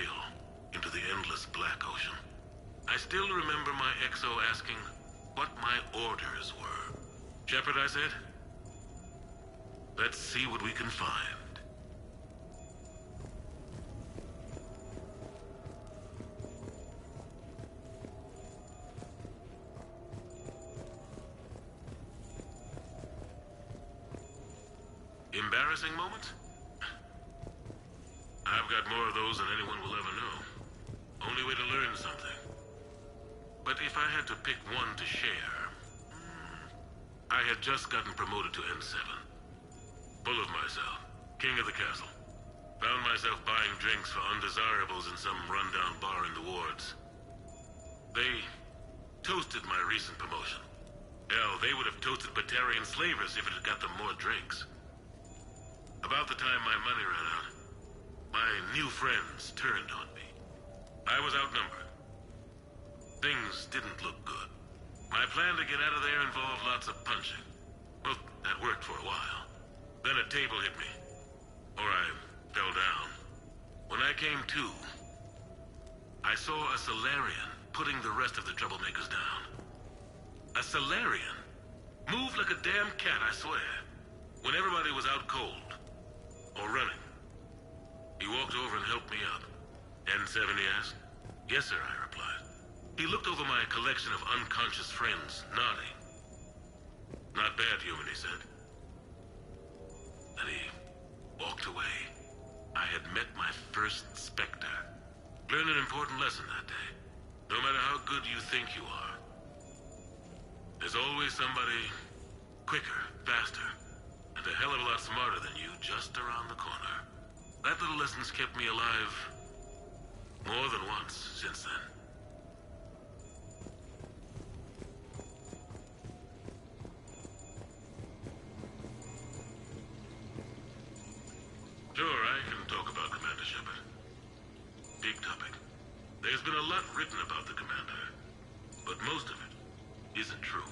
into the endless black ocean. I still remember my XO asking what my orders were. Shepard, I said, let's see what we can find. Embarrassing moments? I've got more of those than anyone will ever know. Only way to learn something. But if I had to pick one to share... I had just gotten promoted to N7. Full of myself. King of the castle. Found myself buying drinks for undesirables in some rundown bar in the wards. They toasted my recent promotion. Hell, they would have toasted Batarian slavers if it had got them more drinks. About the time my money ran out, my new friends turned on me. I was outnumbered. Things didn't look good. My plan to get out of there involved lots of punching. Well, that worked for a while. Then a table hit me. Or I fell down. When I came to, I saw a Solarian putting the rest of the troublemakers down. A Solarian? Moved like a damn cat, I swear. When everybody was out cold. Or running. He walked over and helped me up. N7, he asked. Yes, sir, I replied. He looked over my collection of unconscious friends, nodding. Not bad, human, he said. Then he walked away. I had met my first Spectre. Learned an important lesson that day. No matter how good you think you are, there's always somebody quicker, faster, and a hell of a lot smarter than you just around the corner. That little lesson's kept me alive more than once since then. Sure, I can talk about Commander Shepard. Big topic. There's been a lot written about the Commander, but most of it isn't true.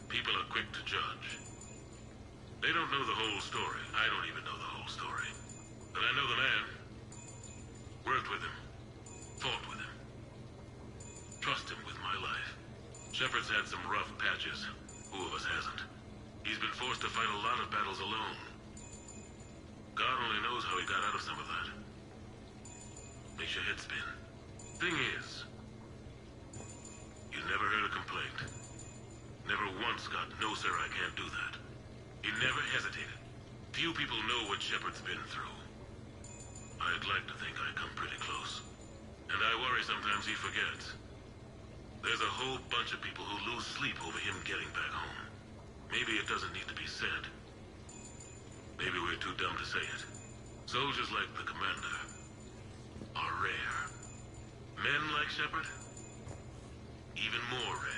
People are quick to judge. They don't know the whole story. I don't even know the whole story. But I know the man. Worked with him. Fought with him. Trust him with my life. Shepard's had some rough patches. Who of us hasn't? He's been forced to fight a lot of battles alone. God only knows how he got out of some of that. Makes your head spin. Thing is, you never heard a complaint. Never once got, no sir, I can't do that. He never hesitated. Few people know what Shepard's been through. I'd like to think I come pretty close. And I worry sometimes he forgets. There's a whole bunch of people who lose sleep over him getting back home. Maybe it doesn't need to be said. Maybe we're too dumb to say it. Soldiers like the Commander are rare. Men like Shepard, even more rare.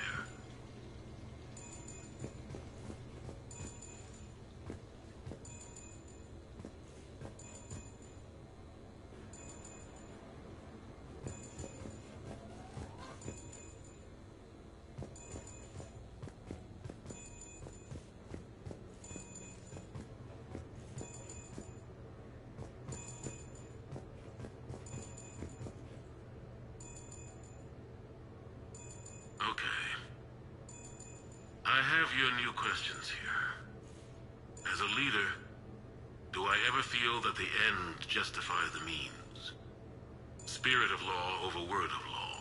I have your new questions here. As a leader, do I ever feel that the end justifies the means? Spirit of law over word of law.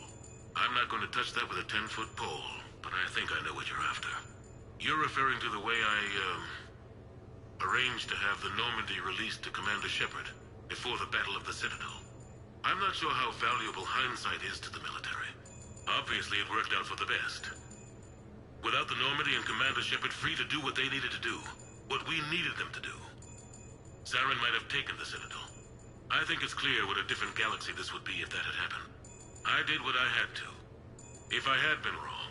I'm not going to touch that with a 10-foot pole, but I think I know what you're after. You're referring to the way I, arranged to have the Normandy released to Commander Shepard before the Battle of the Citadel. I'm not sure how valuable hindsight is to the military. Obviously, it worked out for the best. Without the Normandy and Commander Shepard free to do what they needed to do, what we needed them to do, Saren might have taken the Citadel. I think it's clear what a different galaxy this would be if that had happened. I did what I had to. If I had been wrong,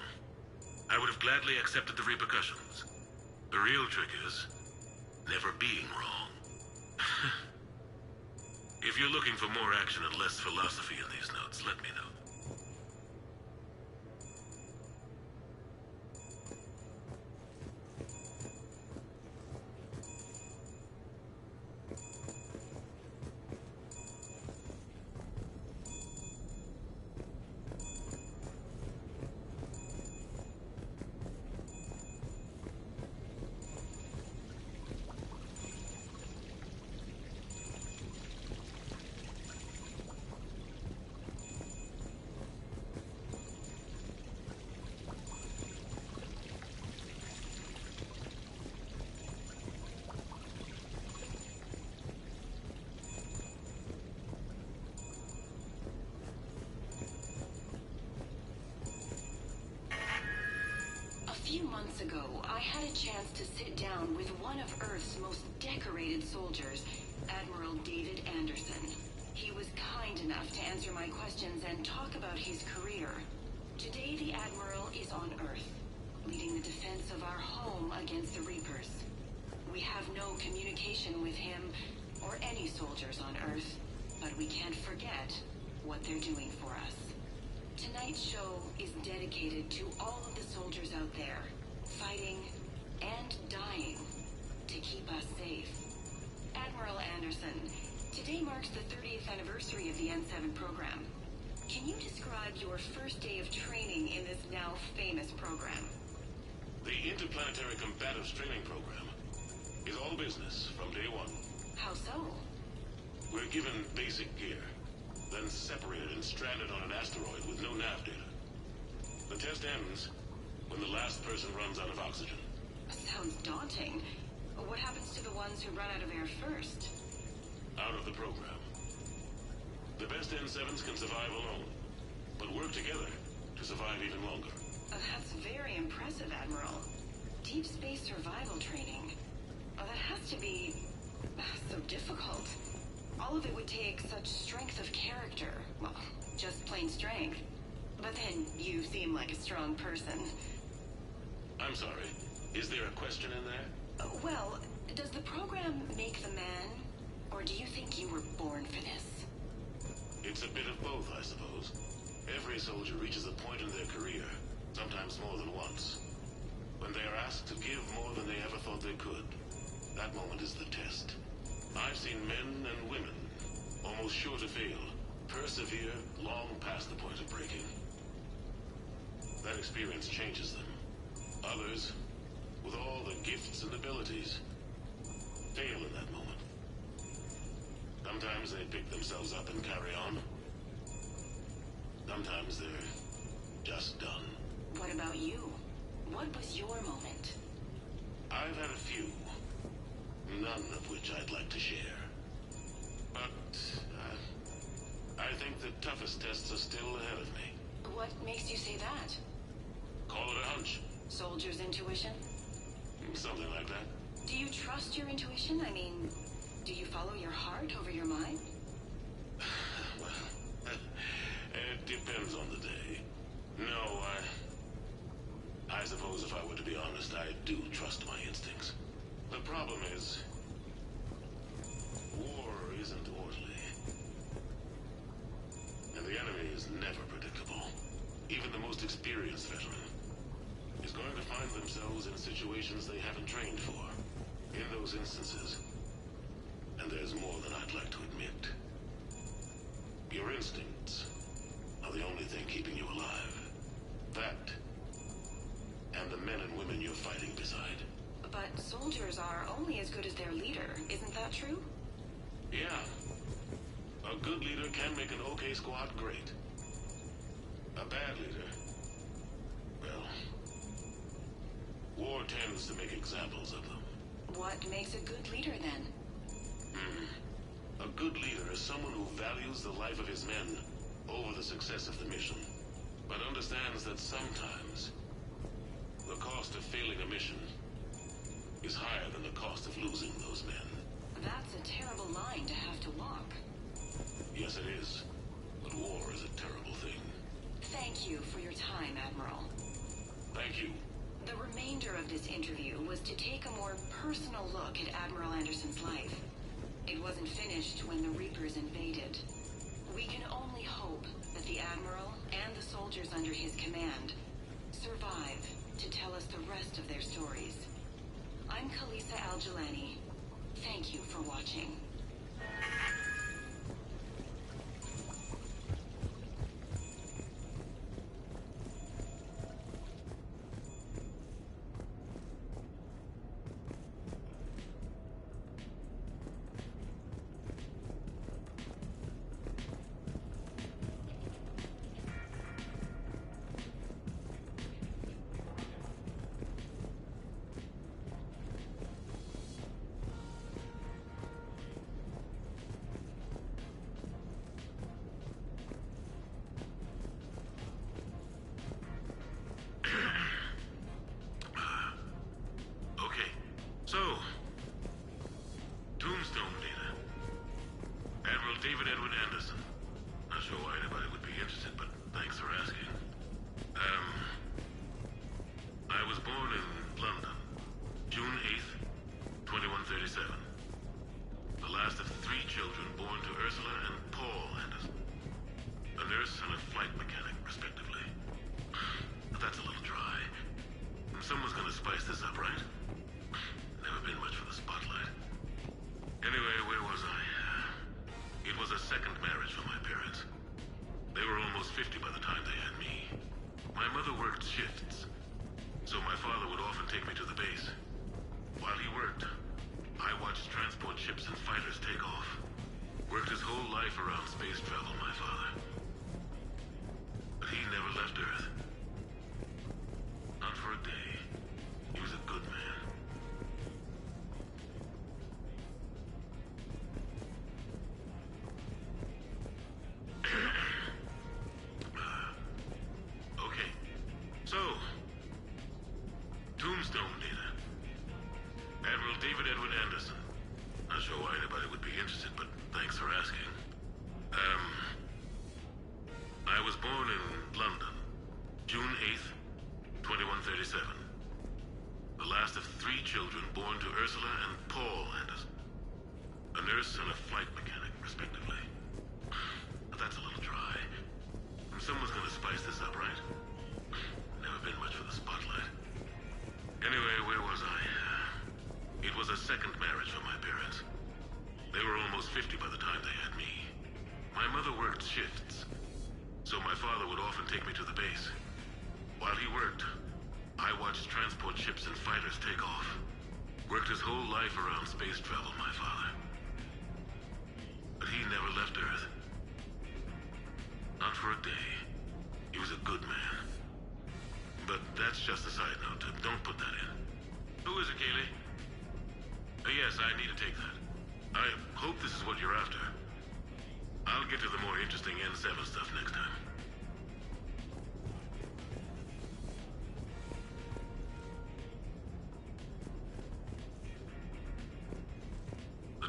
I would have gladly accepted the repercussions. The real trick is never being wrong. If you're looking for more action and less philosophy in these notes, let me know. A few months ago, I had a chance to sit down with one of Earth's most decorated soldiers, Admiral David Anderson. He was kind enough to answer my questions and talk about his career. Today, the Admiral is on Earth, leading the defense of our home against the Reapers. We have no communication with him or any soldiers on Earth, but we can't forget what they're doing for us. Tonight's show is dedicated to all of the soldiers out there, fighting and dying to keep us safe. Admiral Anderson, today marks the 30th anniversary of the N7 program. Can you describe your first day of training in this now famous program? The Interplanetary Combatives Training Program is all business from day one. How so? We're given basic gear, then separated and stranded on an asteroid with no nav data. The test ends when the last person runs out of oxygen. Sounds daunting. What happens to the ones who run out of air first? Out of the program. The best N7s can survive alone, but work together to survive even longer. That's very impressive, Admiral. Deep space survival training. That has to be so difficult. All of it would take such strength of character. Well, just plain strength. But then you seem like a strong person. I'm sorry. Is there a question in there? Well, does the program make the man? Or do you think you were born for this? It's a bit of both, I suppose. Every soldier reaches a point in their career, sometimes more than once, when they are asked to give more than they ever thought they could. That moment is the test. I've seen men and women, almost sure to fail, persevere long past the point of breaking. That experience changes them. Others, with all the gifts and abilities, fail in that moment. Sometimes they pick themselves up and carry on. Sometimes they're just done. What about you? What was your moment? I've had a few, none of which I'd like to share. But I think the toughest tests are still ahead of me. What makes you say that? Call it a hunch. Soldier's intuition? Something like that. Do you trust your intuition? I mean, do you follow your heart over your mind? Well, it depends on the day. No, I suppose if I were to be honest, I do trust my instincts. The problem is, war isn't orderly. And the enemy is never predictable. Even the most experienced veteran is going to find themselves in situations they haven't trained for. In those instances, and there's more than I'd like to admit, your instincts are the only thing keeping you alive. That, and the men and women you're fighting beside. But soldiers are only as good as their leader, isn't that true? Yeah. A good leader can make an okay squad great. A bad leader, well, war tends to make examples of them. What makes a good leader, then? A good leader is someone who values the life of his men over the success of the mission, but understands that sometimes the cost of failing a mission is higher than the cost of losing those men. That's a terrible line to have to walk. Yes, it is. But war is a terrible thing. Thank you for your time, Admiral. Thank you. The remainder of this interview was to take a more personal look at Admiral Anderson's life. It wasn't finished when the Reapers invaded. We can only hope that the Admiral and the soldiers under his command survive to tell us the rest of their stories. I'm Khaleesa Al-Jilani. Thank you for watching.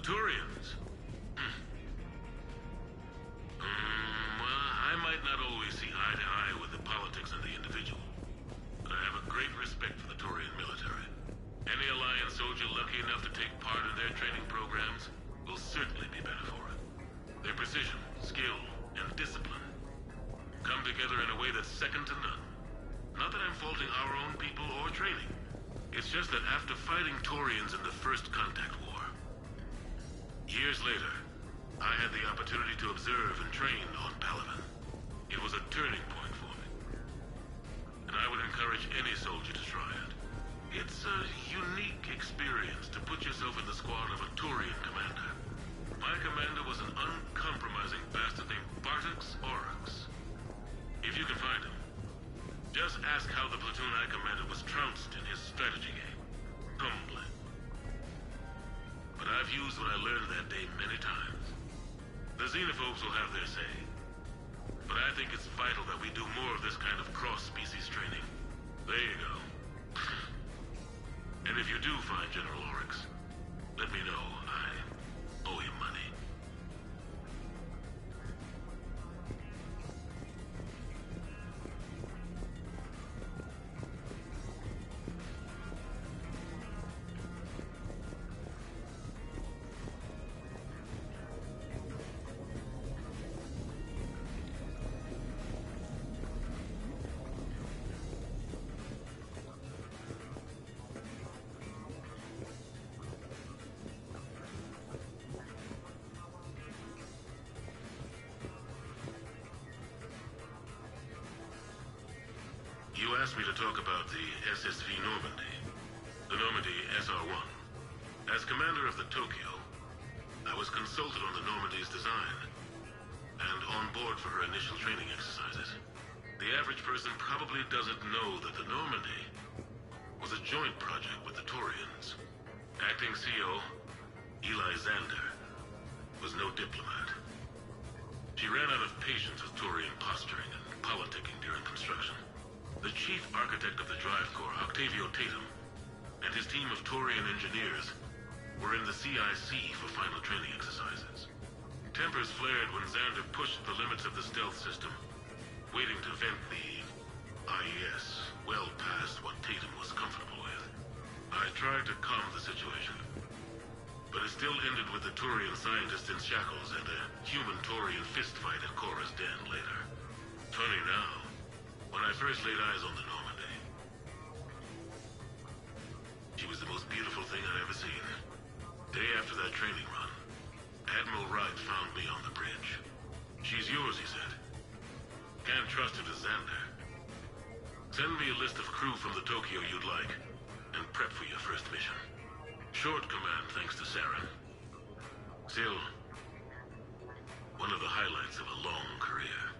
Turians? Well, I might not always see eye to eye with the politics and the individual, but I have a great respect for the Turian military. Any Alliance soldier lucky enough to take part in their training programs will certainly be better for it. Their precision, skill, and discipline come together in a way that's second to none. Not that I'm faulting our own people or training. It's just that after fighting Turians in the First Contact War, years later, I had the opportunity to observe and train on Palaven. It was a turning point for me. And I would encourage any soldier to try it. It's a unique experience to put yourself in the squad of a Turian commander. My commander was an uncompromising bastard named Bartix Oryx. If you can find him, just ask how the platoon I commanded was trounced in his strategy game. Humbling. But I've used what I learned that day many times. The xenophobes will have their say. But I think it's vital that we do more of this kind of cross-species training. There you go. And if you do find General Oryx, let me know. I owe him money. asked me to talk about the SSV Normandy. The Normandy SR-1. As commander of the Tokyo, I was consulted on the Normandy's design, and on board for her initial training exercises. The average person probably doesn't know that the Normandy was a joint project with the Taurians. Acting CO, Eli Xander, was no diplomat. She ran out of patience with Taurian posturing and politicking during construction. The chief architect of the Drive Corps, Octavio Tatum, and his team of Taurian engineers were in the CIC for final training exercises. Tempers flared when Xander pushed the limits of the stealth system, waiting to vent the IES well past what Tatum was comfortable with. I tried to calm the situation, but it still ended with the Taurian scientist in shackles and a human-Taurian fistfight at Korra's den later. Funny now, when I first laid eyes on the Normandy, she was the most beautiful thing I'd ever seen. Day after that training run, Admiral Wright found me on the bridge. She's yours, he said. Can't trust her to Xander. Send me a list of crew from the Tokyo you'd like, and prep for your first mission. Short command thanks to Saren. Still, one of the highlights of a long career.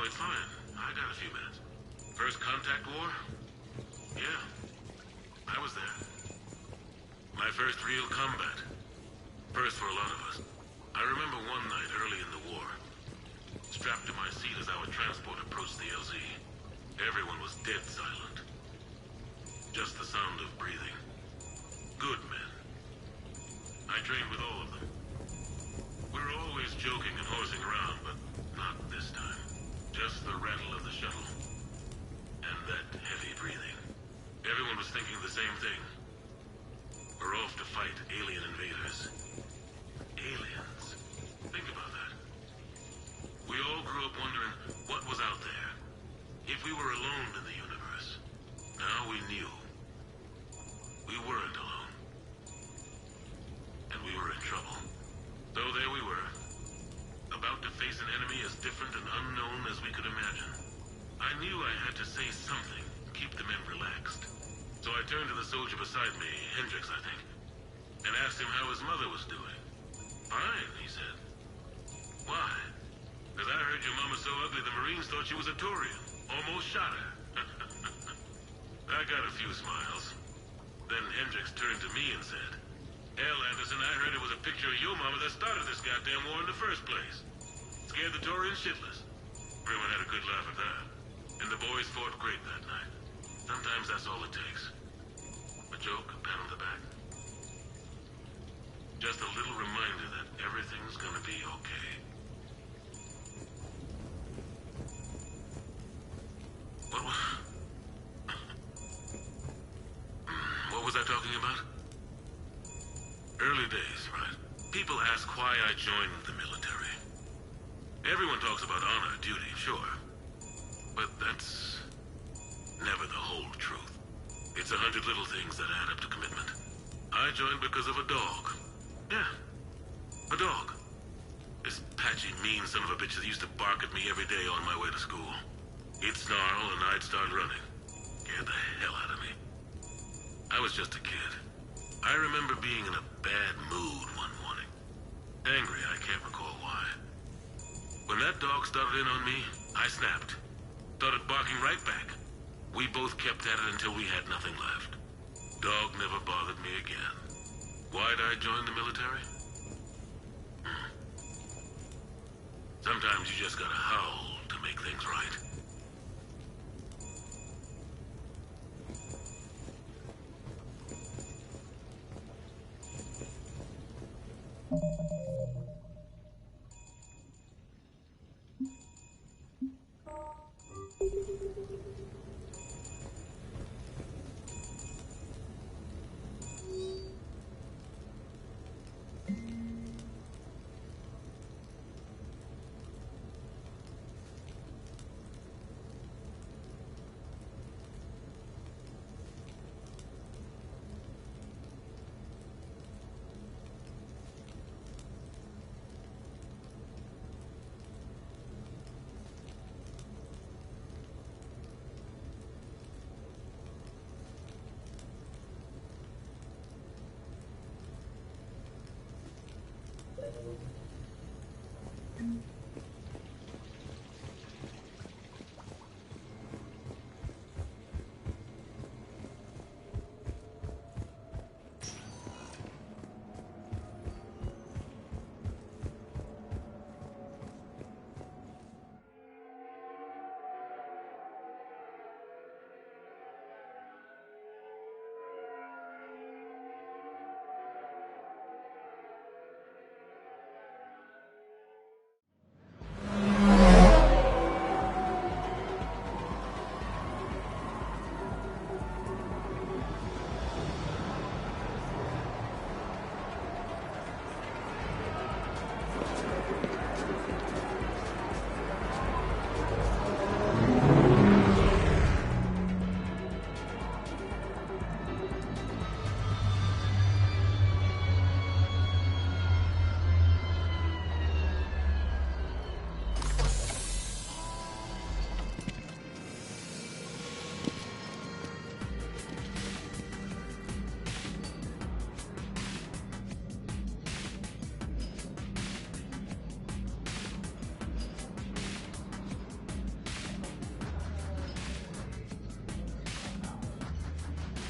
No, it's fine. I got a few minutes. First contact war? Yeah. I was there. My first real combat. First for a lot of us. I remember one night early in the war, strapped to my seat as our transport approached the LZ. Everyone was dead silent. Just the sound of breathing. Good men. I trained with all of them. We were always joking and horsing around, but not this time. Just the rattle of the shuttle. And that heavy breathing. Everyone was thinking the same thing. We're off to alien invaders. Aliens. Think about that. We all grew up wondering what was out there. If we were alone in the universe. Now we knew. We weren't alone. And we were in trouble. So there we were. About to face an enemy as different and unknown as we could imagine. I knew I had to say something, keep the men relaxed. So I turned to the soldier beside me, Hendricks, I think, and asked him how his mother was doing. Fine, he said. Why? Because I heard your mama so ugly the Marines thought she was a Turian. Almost shot her. I got a few smiles. Then Hendricks turned to me and said, Hell, Anderson, I heard it was a picture of your mama that started this goddamn war in the first place. Scared the Turians shitless. Everyone had a good laugh at that. And the boys fought great that night. Sometimes that's all it takes. A joke, a pat on the back. Just a little reminder that everything's gonna be okay. What was I talking about? Early days, right? People ask why I joined the military. Everyone talks about honor, duty, sure. But that's never the whole truth. It's 100 little things that add up to commitment. I joined because of a dog. Yeah, a dog. This patchy, mean son of a bitch that used to bark at me every day on my way to school. He'd snarl and I'd start running. Scared the hell out of me. I was just a kid. I remember being in a bad mood one morning. Angry, I can't recall why. When that dog started in on me, I snapped. Started barking right back. We both kept at it until we had nothing left. Dog never bothered me again. Why'd I join the military? Sometimes you just gotta howl to make things right.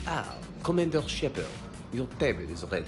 Ah, Commander Shepard, your table is ready.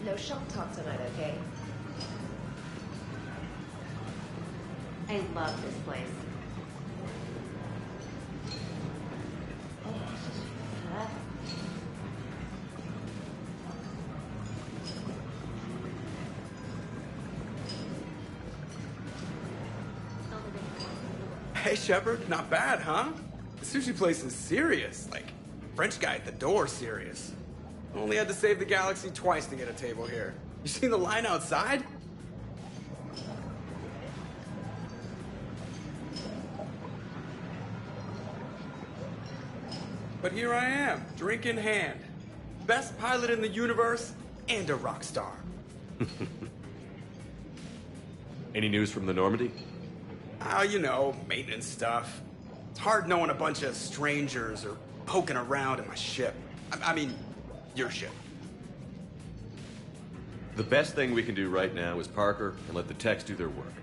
No shop talk tonight, okay? I love this place. Hey, Shepard, not bad, huh? The sushi place is serious. Like, French guy at the door serious. Only had to save the galaxy twice to get a table here. You seen the line outside? But here I am, drink in hand. Best pilot in the universe and a rock star. Any news from the Normandy? Oh, you know, maintenance stuff. It's hard knowing a bunch of strangers or poking around in my ship. I mean, your ship. The best thing we can do right now is park her and let the techs do their work.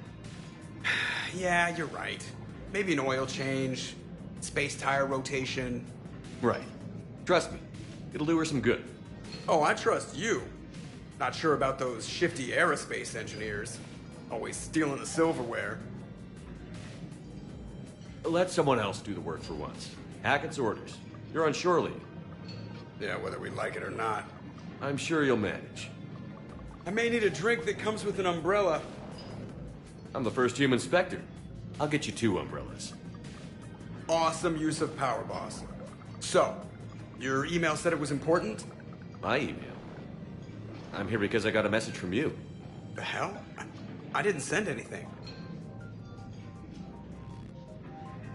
Yeah, you're right. Maybe an oil change, space tire rotation. Right. Trust me, it'll do her some good. Oh, I trust you. Not sure about those shifty aerospace engineers. Always stealing the silverware. Let someone else do the work for once. Hackett's orders. You're on shore leave. Yeah, whether we like it or not. I'm sure you'll manage. I may need a drink that comes with an umbrella. I'm the first human Spectre. I'll get you 2 umbrellas. Awesome use of power, boss. So, your email said it was important? My email? I'm here because I got a message from you. The hell? I didn't send anything.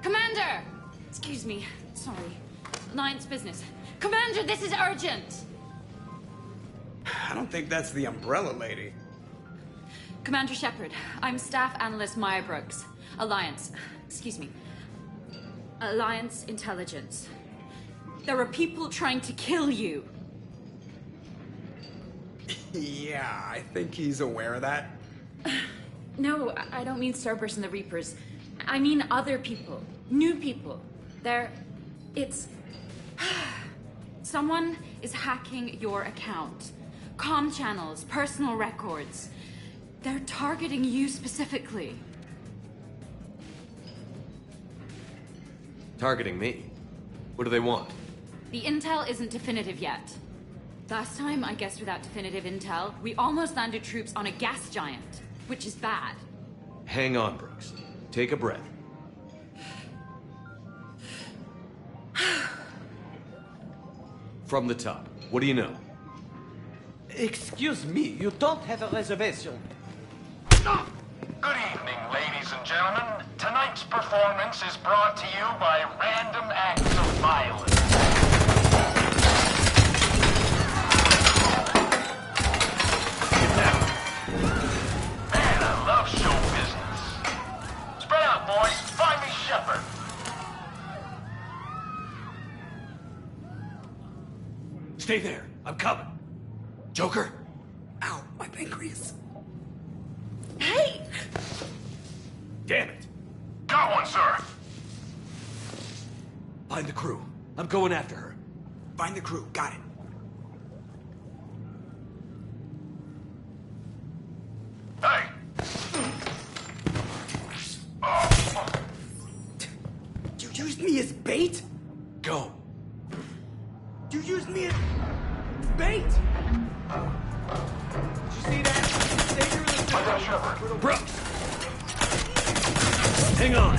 Commander! Excuse me. Sorry. Alliance business. Commander, this is urgent! I don't think that's the umbrella lady. Commander Shepard, I'm Staff Analyst Maya Brooks. Alliance. Excuse me. Alliance Intelligence. There are people trying to kill you. Yeah, I think he's aware of that. No, I don't mean Cerberus and the Reapers. I mean other people. New people. It's... Someone is hacking your account. Comm channels, personal records. They're targeting you specifically. Targeting me? What do they want? The intel isn't definitive yet. Last time, I guess without definitive intel, we almost landed troops on a gas giant, which is bad. Hang on, Brooks. Take a breath. From the top, what do you know? Excuse me, you don't have a reservation. Good evening, ladies and gentlemen. Tonight's performance is brought to you by Random Acts of Violence. Man, I love show business. Spread out, boys. Find me Shepard. Stay there. I'm coming. Joker? Ow, my pancreas. Hey! Damn it. Got one, sir. Find the crew. I'm going after her. Find the crew. Got it. Hey! You used me as bait? Go. You used me as bait? Did you see that? Stay here with the Shepard. Brooks! Hang on!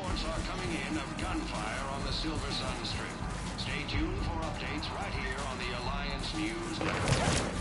Reports are coming in of gunfire on the Silver Sun Strip. Stay tuned for updates right here on the Alliance News Network.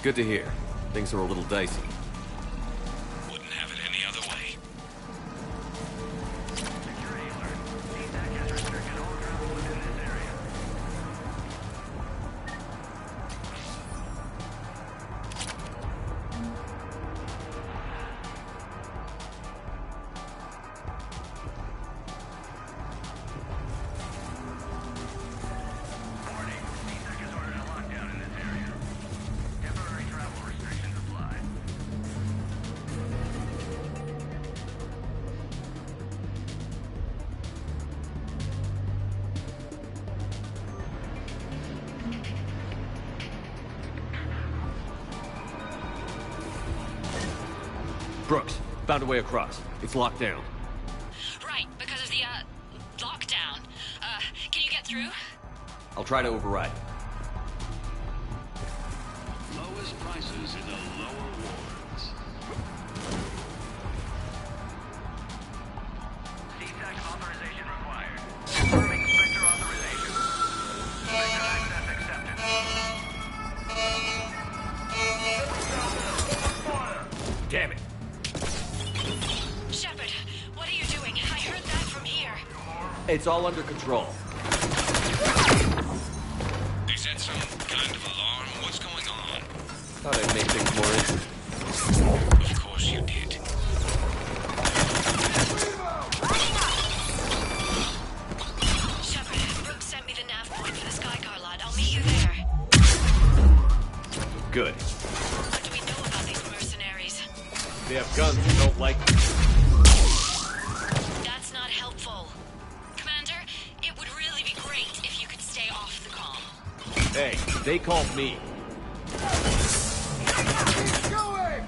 Good to hear. Things are a little dicey. Wouldn't have it any other way. Brooks, found a way across. It's locked down. Right, because of the, lockdown. Can you get through? I'll try to override. Lowest prices in the lower wards. CTAC authorization required. Confirming Spectre authorization. Spectre access accepted. Damn it. Shepard, what are you doing? I heard that from here. It's all under control. Is that some kind of alarm? What's going on? Thought I'd make things more interesting. Of course you did. Shepard, Brooks sent me the nav point for the Skycar lot. I'll meet you there. Good. What do we know about these mercenaries? They have guns and don't like them. That's not helpful. Commander, it would really be great if you could stay off the comm. Hey, they called me. Keep going!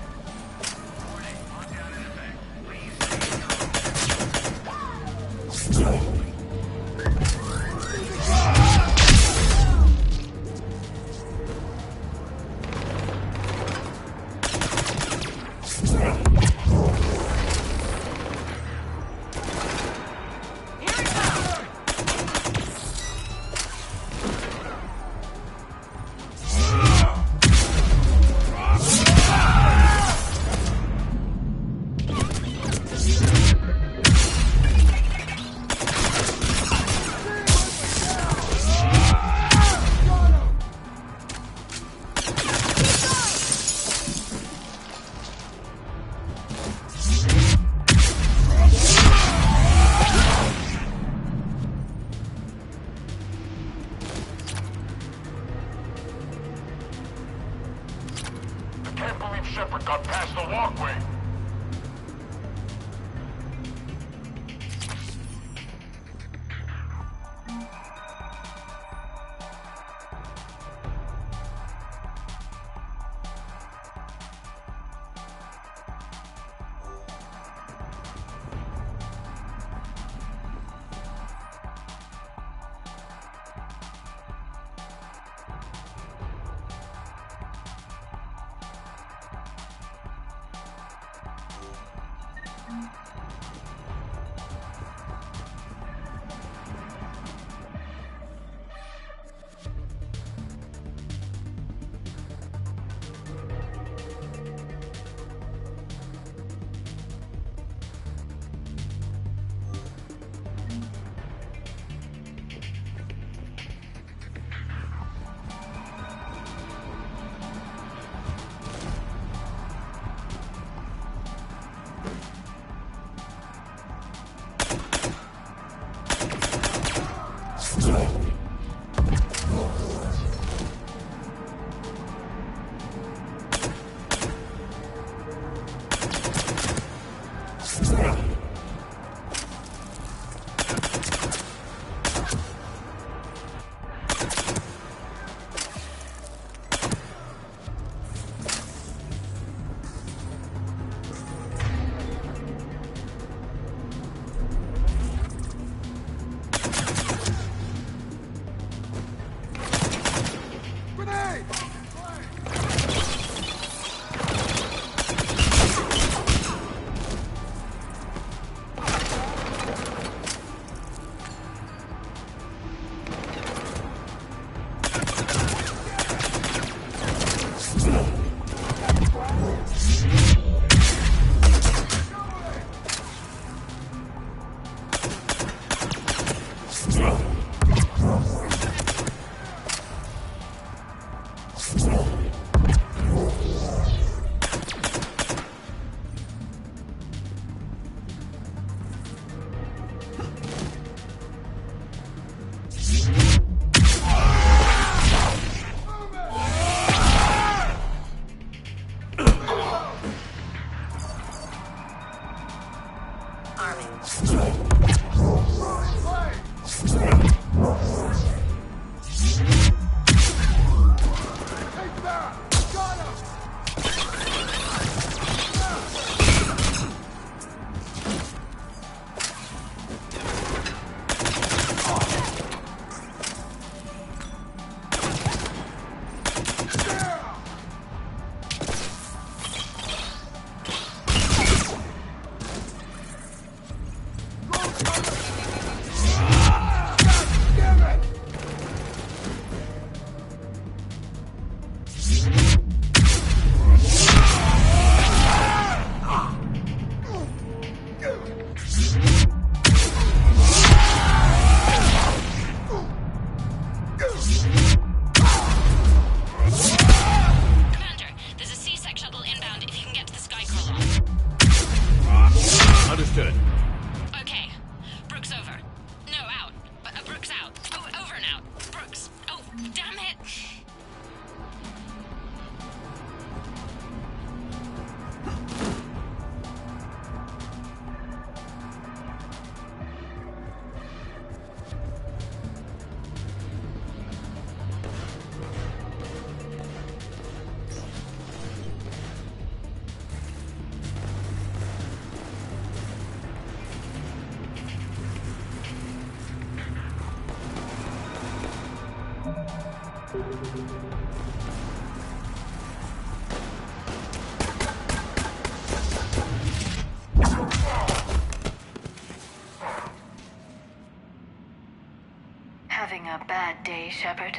Having a bad day, Shepard?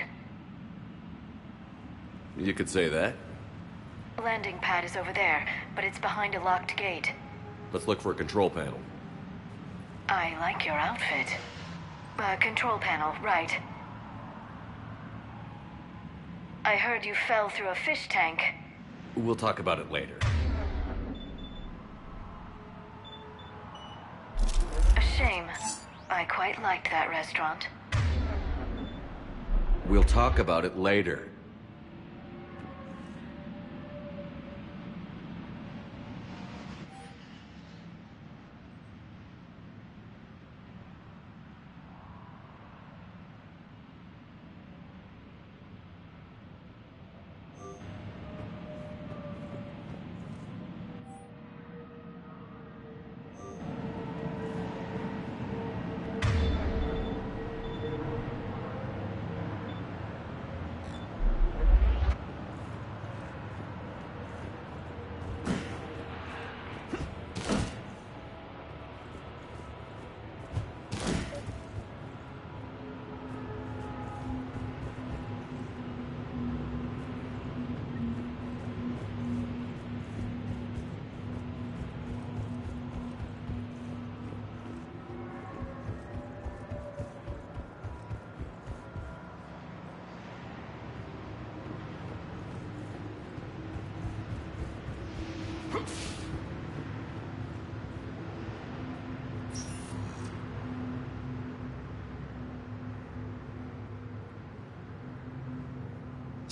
You could say that. Landing pad is over there, but it's behind a locked gate. Let's look for a control panel. I like your outfit. Control panel, right. I heard you fell through a fish tank. We'll talk about it later. A shame. I quite liked that restaurant. We'll talk about it later.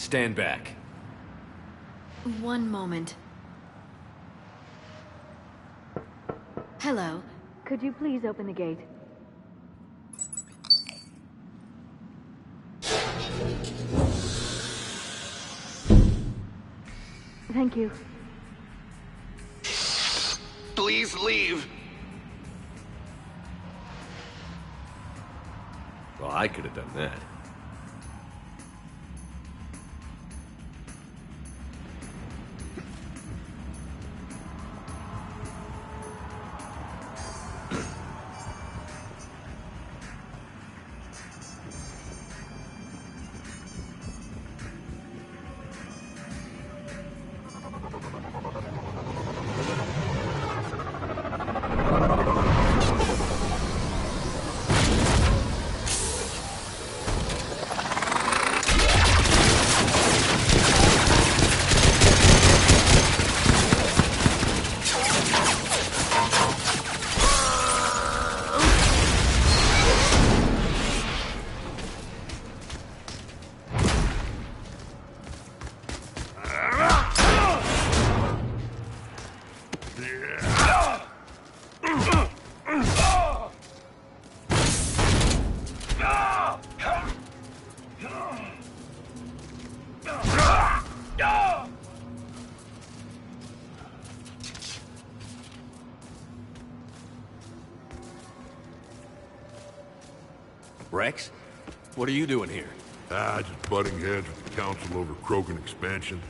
Stand back. One moment. Hello. Could you please open the gate? Thank you. Please leave. Well, I could have done that. Rex? What are you doing here? Just butting heads with the Council over Krogan expansion.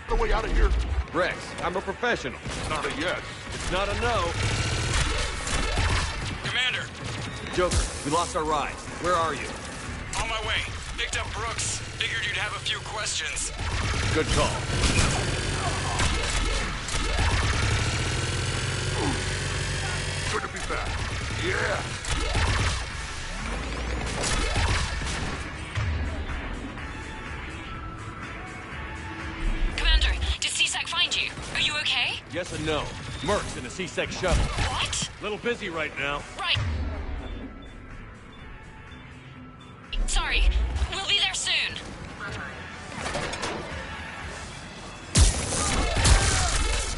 The way out of here? Rex, I'm a professional. Not a yes. It's not a no. Commander! Joker, we lost our ride. Where are you? On my way. Picked up Brooks. Figured you'd have a few questions. Good call. Good to be back. Yeah. Commander, did CSEC find you? Are you okay? Yes and no. Merc's in a C-Sec shuttle. What? Little busy right now. Right. Sorry. We'll be there soon.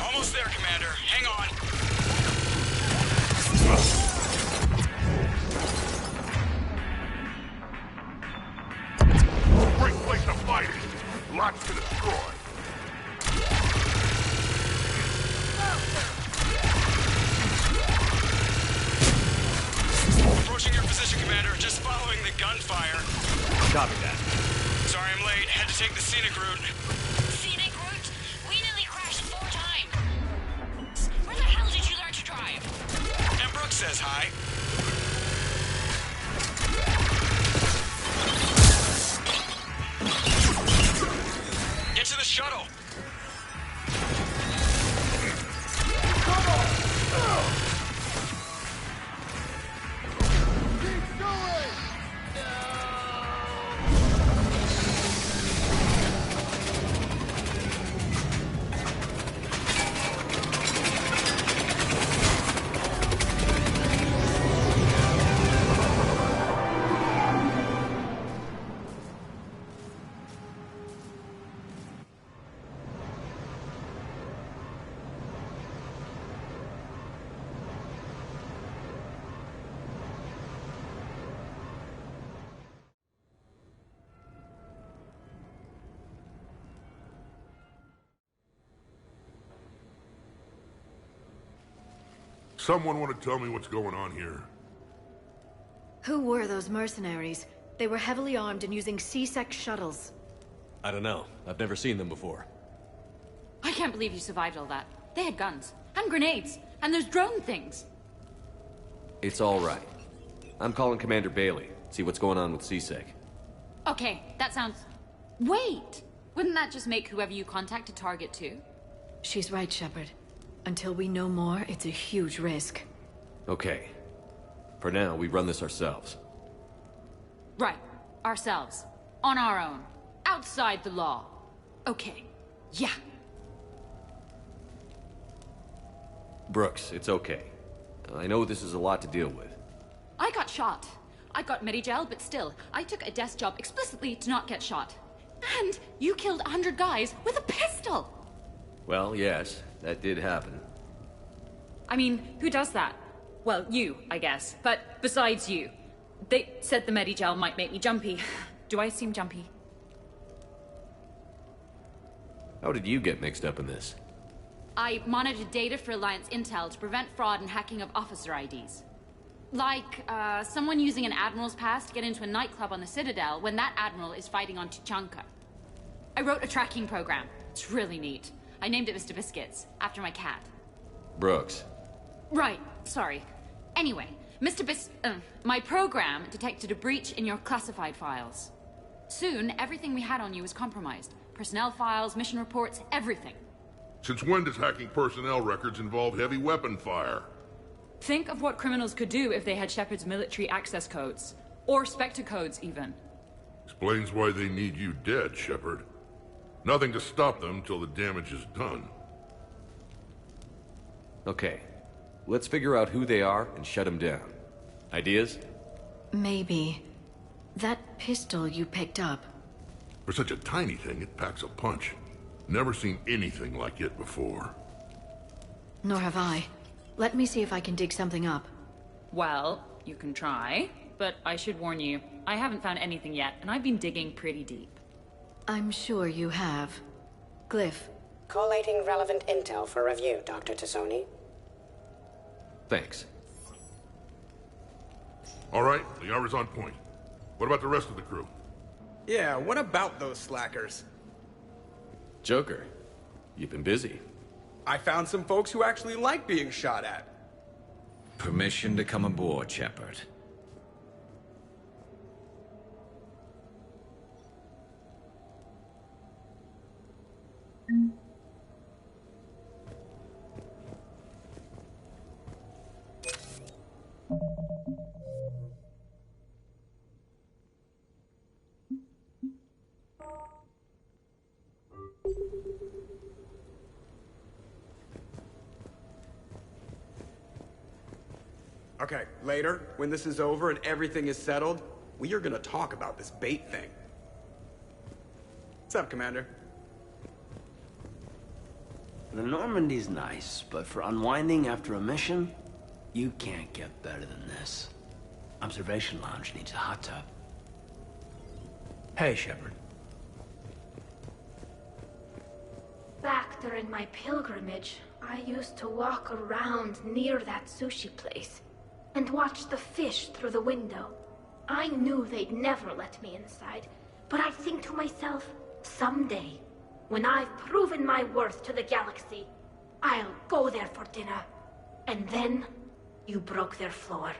Almost there, Commander. Hang on. Great place to fight it. Lots to destroy. Approaching your position, Commander. Just following the gunfire. Copy that. Sorry I'm late. Had to take the scenic route. Scenic route? We nearly crashed 4 times. Where the hell did you learn to drive? And Brooks says hi. Get to the shuttle. Someone want to tell me what's going on here? Who were those mercenaries? They were heavily armed and using C-Sec shuttles. I don't know. I've never seen them before. I can't believe you survived all that. They had guns, and grenades, and those drone things. It's all right. I'm calling Commander Bailey. See what's going on with CSEC. Okay, that sounds... Wait! Wouldn't that just make whoever you contact a target too? She's right, Shepard. Until we know more, it's a huge risk. Okay. For now, we run this ourselves. Right. Ourselves. On our own. Outside the law. Okay. Yeah. Brooks, it's okay. I know this is a lot to deal with. I got shot. I got Medigel, but still, I took a desk job explicitly to not get shot. And you killed 100 guys with a pistol! Well, yes, that did happen. I mean, who does that? Well, you, I guess. But besides you. They said the Medigel might make me jumpy. Do I seem jumpy? How did you get mixed up in this? I monitored data for Alliance intel to prevent fraud and hacking of officer IDs. Like, someone using an Admiral's pass to get into a nightclub on the Citadel when that Admiral is fighting on Tuchanka. I wrote a tracking program. It's really neat. I named it Mr. Biscuits, after my cat. Brooks. Right, sorry. Anyway, my program detected a breach in your classified files. Soon, everything we had on you was compromised. Personnel files, mission reports, everything. Since when does hacking personnel records involve heavy weapon fire? Think of what criminals could do if they had Shepard's military access codes. Or Spectre codes, even. Explains why they need you dead, Shepard. Nothing to stop them till the damage is done. Okay. Let's figure out who they are and shut them down. Ideas? Maybe. That pistol you picked up. For such a tiny thing, it packs a punch. Never seen anything like it before. Nor have I. Let me see if I can dig something up. Well, you can try. But I should warn you, I haven't found anything yet, and I've been digging pretty deep. I'm sure you have. Glyph. Collating relevant intel for review, Dr. Tassoni. Thanks. All right, the hour's on point. What about the rest of the crew? Yeah, what about those slackers? Joker, you've been busy. I found some folks who actually like being shot at. Permission to come aboard, Shepard. Okay, later, when this is over and everything is settled, we are gonna talk about this bait thing. What's up, Commander? The Normandy's nice, but for unwinding after a mission, you can't get better than this. Observation Lounge needs a hot tub. Hey, Shepard. Back during my pilgrimage, I used to walk around near that sushi place and watch the fish through the window. I knew they'd never let me inside, but I think to myself, someday, when I've proven my worth to the galaxy, I'll go there for dinner. And then, you broke their floor.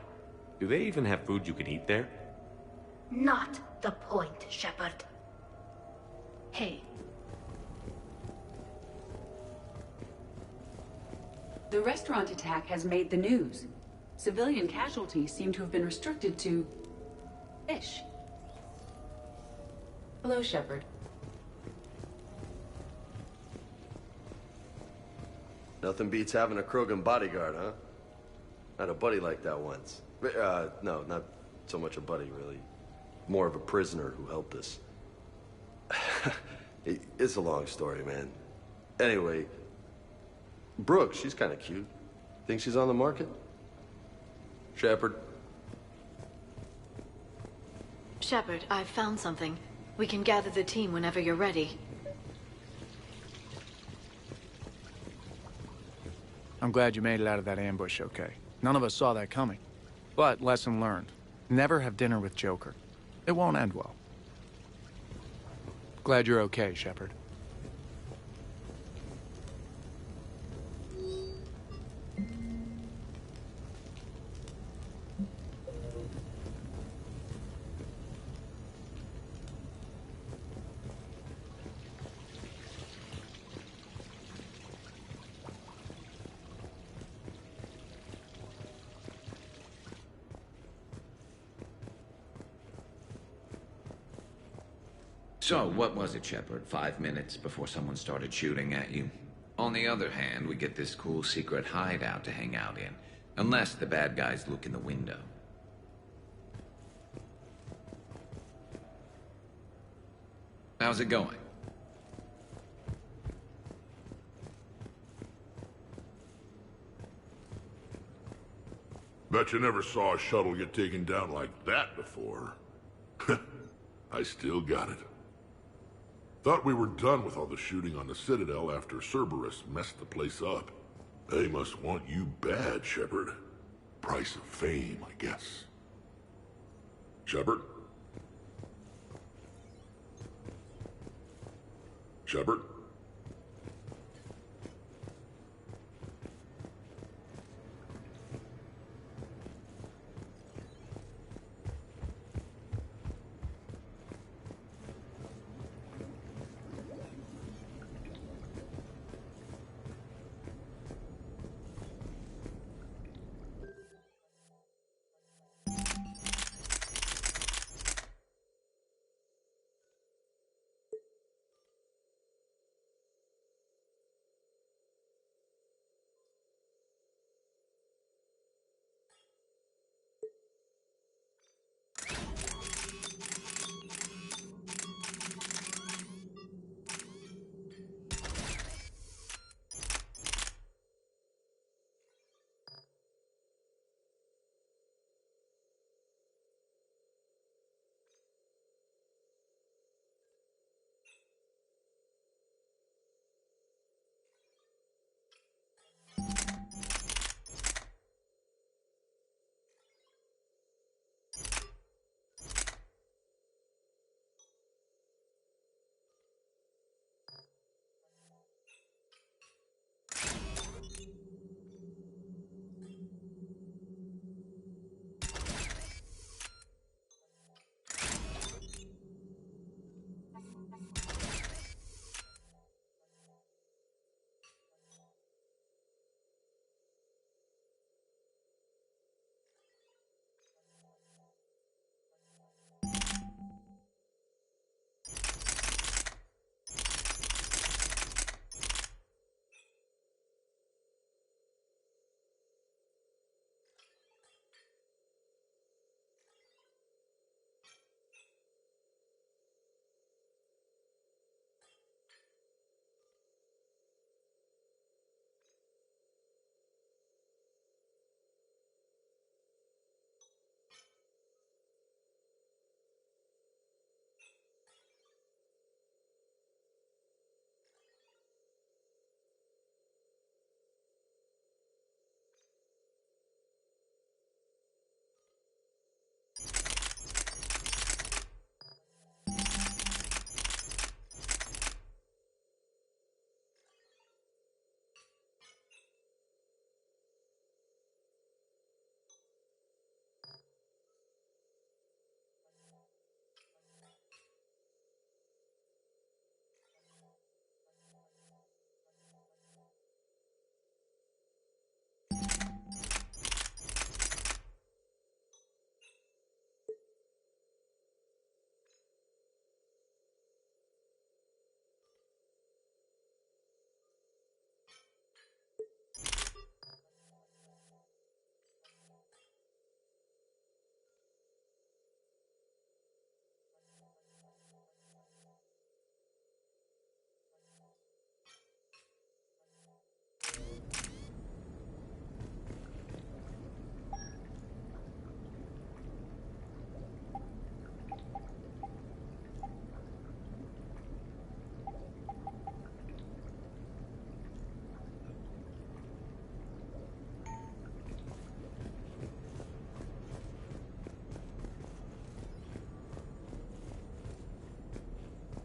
Do they even have food you can eat there? Not the point, Shepard. Hey. The restaurant attack has made the news. Civilian casualties seem to have been restricted to fish. Hello, Shepard. Nothing beats having a Krogan bodyguard, huh? I had a buddy like that once. No, not so much a buddy, really. More of a prisoner who helped us. It's a long story, man. Anyway, Brooke, she's kind of cute. Think she's on the market? Shepard? Shepard, I've found something. We can gather the team whenever you're ready. I'm glad you made it out of that ambush okay. None of us saw that coming. But lesson learned. Never have dinner with Joker. It won't end well. Glad you're okay, Shepard. So, what was it, Shepard? 5 minutes before someone started shooting at you? On the other hand, we get this cool secret hideout to hang out in. Unless the bad guys look in the window. How's it going? Bet you never saw a shuttle get taken down like that before. I still got it. Thought we were done with all the shooting on the Citadel after Cerberus messed the place up. They must want you bad, Shepard. Price of fame, I guess. Shepard? Shepard?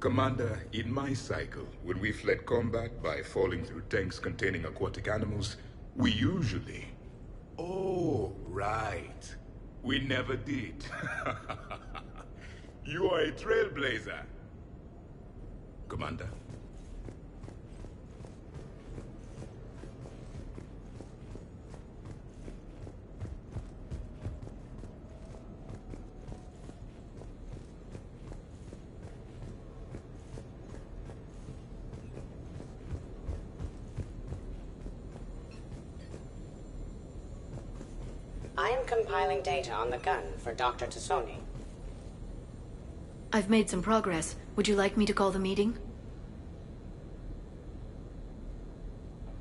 Commander, in my cycle, when we fled combat by falling through tanks containing aquatic animals, we usually... Oh, right. We never did. You are a trailblazer. Commander? I am compiling data on the gun for Dr. Tassoni. I've made some progress. Would you like me to call the meeting?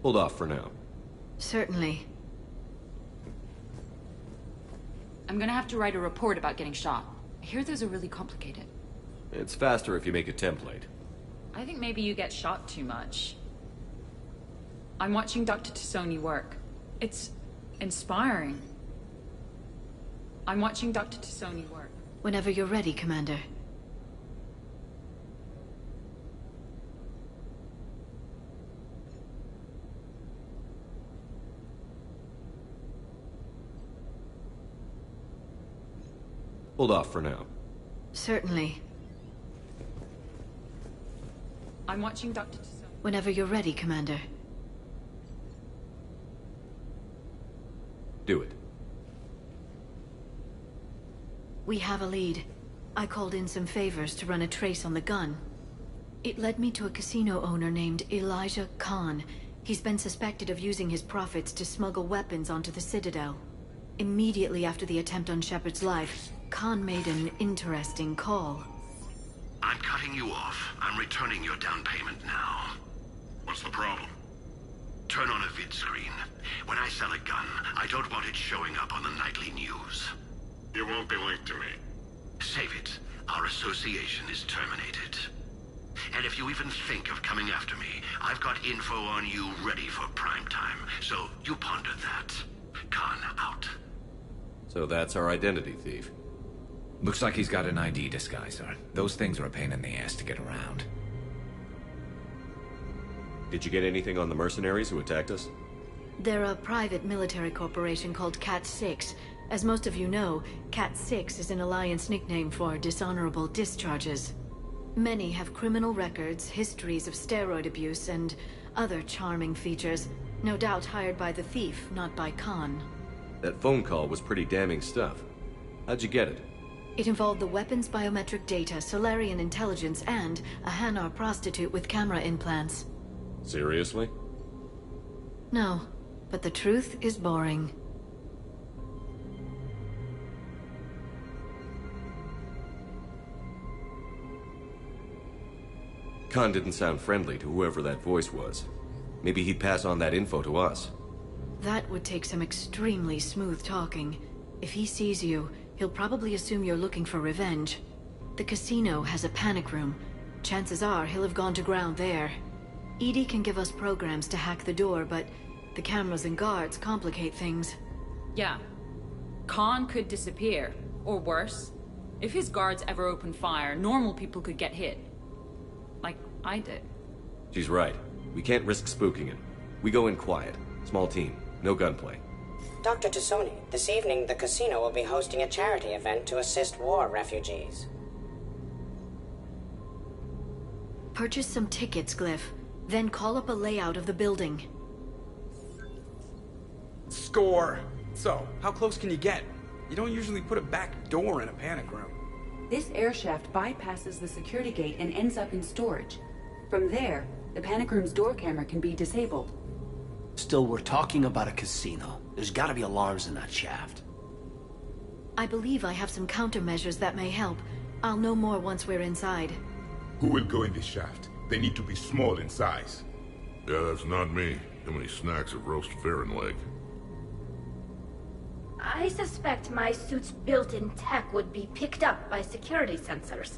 Hold off for now. Certainly. I'm gonna have to write a report about getting shot. I hear those are really complicated. It's faster if you make a template. I think maybe you get shot too much. I'm watching Dr. Tassoni work. It's inspiring. I'm watching Dr. Tassoni work. Whenever you're ready, Commander. Hold off for now. Certainly. I'm watching Dr. Tassoni. Whenever you're ready, Commander. Do it. We have a lead. I called in some favors to run a trace on the gun. It led me to a casino owner named Elijah Khan. He's been suspected of using his profits to smuggle weapons onto the Citadel. Immediately after the attempt on Shepard's life, Khan made an interesting call. I'm cutting you off. I'm returning your down payment now. What's the problem? Turn on a vid screen. When I sell a gun, I don't want it showing up on the nightly news. You won't be linked to me. Save it. Our association is terminated. And if you even think of coming after me, I've got info on you ready for prime time. So you ponder that. Khan out. So that's our identity thief. Looks like he's got an ID disguiser. Those things are a pain in the ass to get around. Did you get anything on the mercenaries who attacked us? They're a private military corporation called Cat-6. As most of you know, Cat-6 is an Alliance nickname for dishonorable discharges. Many have criminal records, histories of steroid abuse, and other charming features. No doubt hired by the thief, not by Khan. That phone call was pretty damning stuff. How'd you get it? It involved the weapons biometric data, Solarian intelligence, and a Hanar prostitute with camera implants. Seriously? No, but the truth is boring. Khan didn't sound friendly to whoever that voice was. Maybe he'd pass on that info to us. That would take some extremely smooth talking. If he sees you, he'll probably assume you're looking for revenge. The casino has a panic room. Chances are he'll have gone to ground there. EDI can give us programs to hack the door, but the cameras and guards complicate things. Yeah. Khan could disappear. Or worse. If his guards ever open fire, normal people could get hit. Like I did. She's right. We can't risk spooking him. We go in quiet. Small team. No gunplay. Dr. Tassoni, this evening the casino will be hosting a charity event to assist war refugees. Purchase some tickets, Glyph. Then call up a layout of the building. Score! So, how close can you get? You don't usually put a back door in a panic room. This air shaft bypasses the security gate and ends up in storage. From there, the panic room's door camera can be disabled. Still, we're talking about a casino. There's gotta be alarms in that shaft. I believe I have some countermeasures that may help. I'll know more once we're inside. Who will go in this shaft? They need to be small in size. Yeah, that's not me. Too many snacks of roast Farron leg. I suspect my suit's built-in tech would be picked up by security sensors.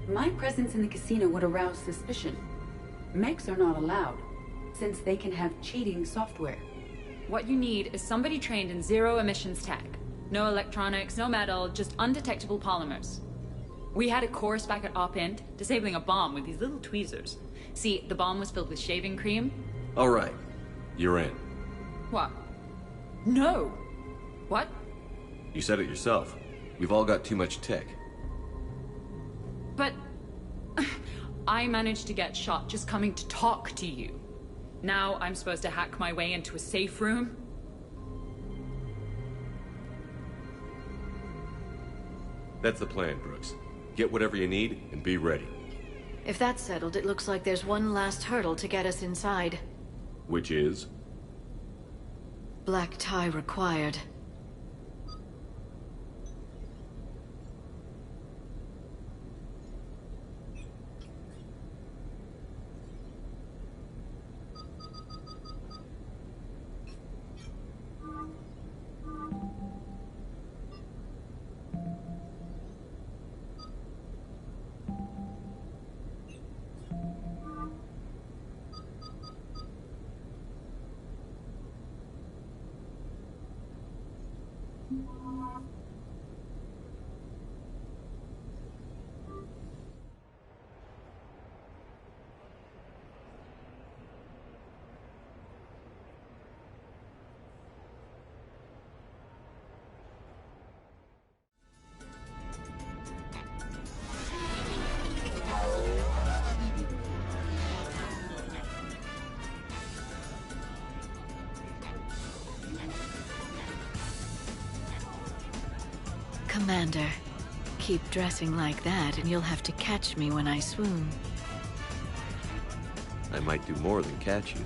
My presence in the casino would arouse suspicion. Mechs are not allowed, since they can have cheating software. What you need is somebody trained in zero emissions tech. No electronics, no metal, just undetectable polymers. We had a course back at Op End, disabling a bomb with these little tweezers. See, the bomb was filled with shaving cream. All right. You're in. What? No! What? You said it yourself. We've all got too much tech. But... I managed to get shot just coming to talk to you. Now I'm supposed to hack my way into a safe room? That's the plan, Brooks. Get whatever you need and be ready. If that's settled, it looks like there's one last hurdle to get us inside. Which is? Black tie required. Commander, keep dressing like that and you'll have to catch me when I swoon. I might do more than catch you.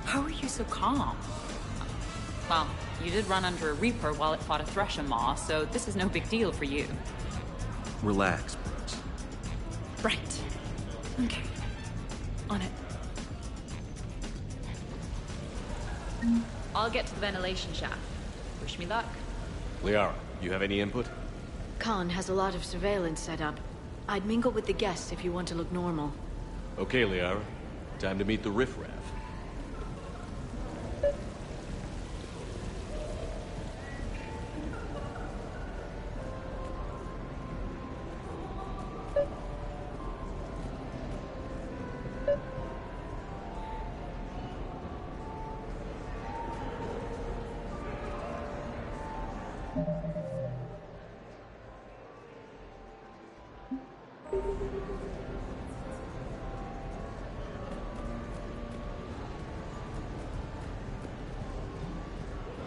How are you so calm? Well, you did run under a Reaper while it fought a Thresher Maw, so this is no big deal for you. Relax, Brooks. Right. Okay. On it. I'll get to the ventilation shaft. Wish me luck. Liara, you have any input? Khan has a lot of surveillance set up. I'd mingle with the guests if you want to look normal. Okay, Liara. Time to meet the riffraff.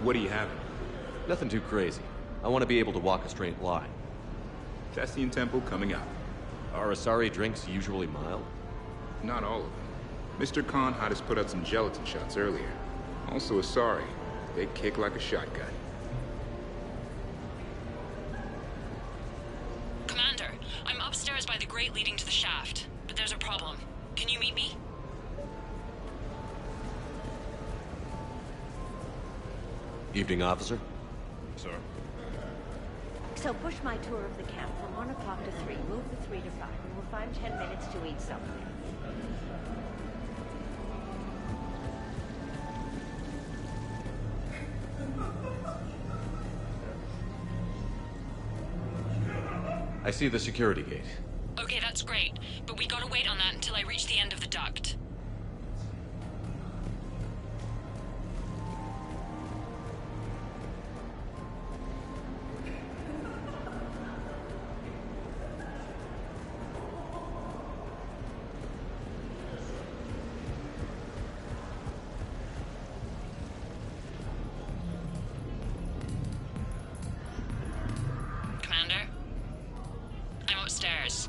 What do you have? Nothing too crazy. I want to be able to walk a straight line. Castian Temple coming up. Are Asari drinks usually mild? Not all of them. Mr. Khan had us put out some gelatin shots earlier. Also Asari. They kick like a shotgun. Commander, I'm upstairs by the grate leading to the shaft, but there's a problem. Can you meet me? Evening, officer. Sir. So push my tour of the camp from 1 o'clock to 3. Move the 3 to 5. And we'll find 10 minutes to eat something. I see the security gate. Okay, that's great, but we gotta wait on that until I reach the end of the duct. Commander? I'm upstairs.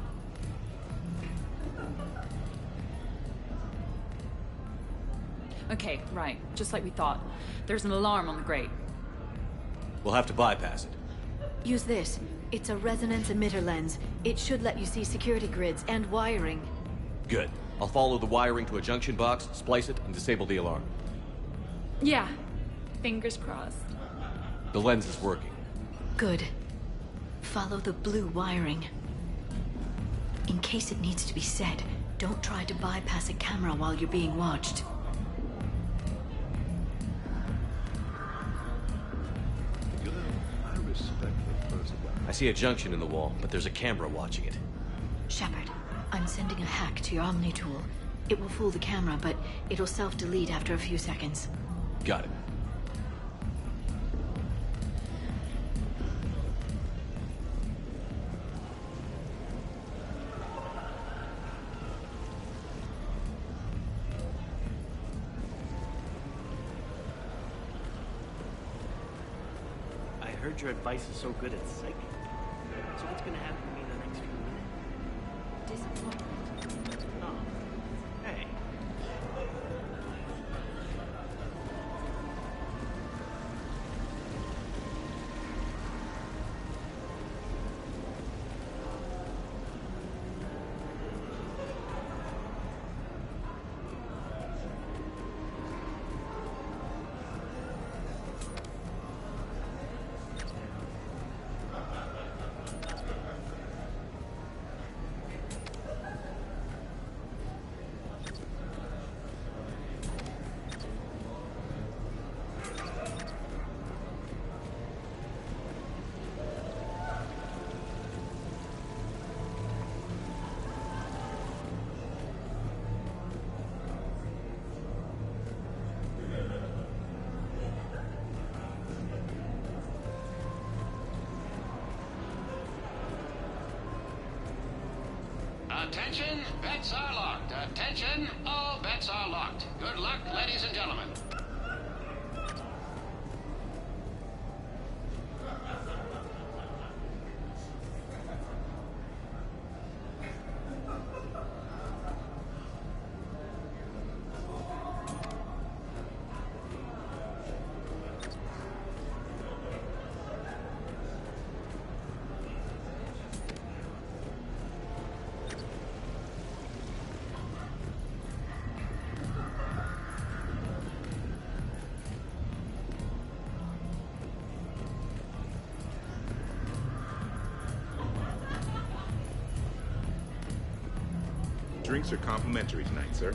Okay, right. Just like we thought. There's an alarm on the grate. We'll have to bypass it. Use this. It's a resonance emitter lens. It should let you see security grids and wiring. Good. I'll follow the wiring to a junction box, splice it, and disable the alarm. Yeah. Fingers crossed. The lens is working. Good. Follow the blue wiring. In case it needs to be said, don't try to bypass a camera while you're being watched. I respect the first weapon. see a junction in the wall, but there's a camera watching it. Shepard, I'm sending a hack to your Omni tool. It will fool the camera, but it'll self-delete after a few seconds. Got it. I heard your advice is so good at psychic. So what's gonna happen to me in the next few minutes? Disappointment. Oh. Hey. Attention, bets are locked. Attention, all bets are locked. Good luck, ladies and gentlemen. Drinks are complimentary tonight, sir.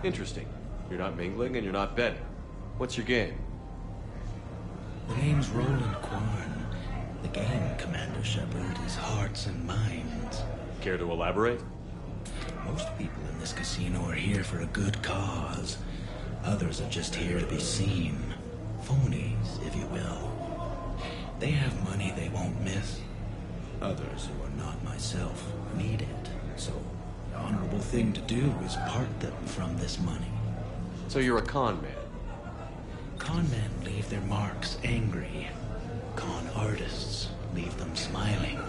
Interesting. You're not mingling and you're not betting. What's your game? The name's Roland Quarn. The game, Commander Shepard, is hearts and minds. Care to elaborate? Most people in this casino are here for a good cause. Others are just here to be seen. Phonies, if you will. They have money they won't miss. Others who are not myself need it. So, the honorable thing to do is part them from this money. So you're a con man? Con men leave their marks angry. Con artists leave them smiling.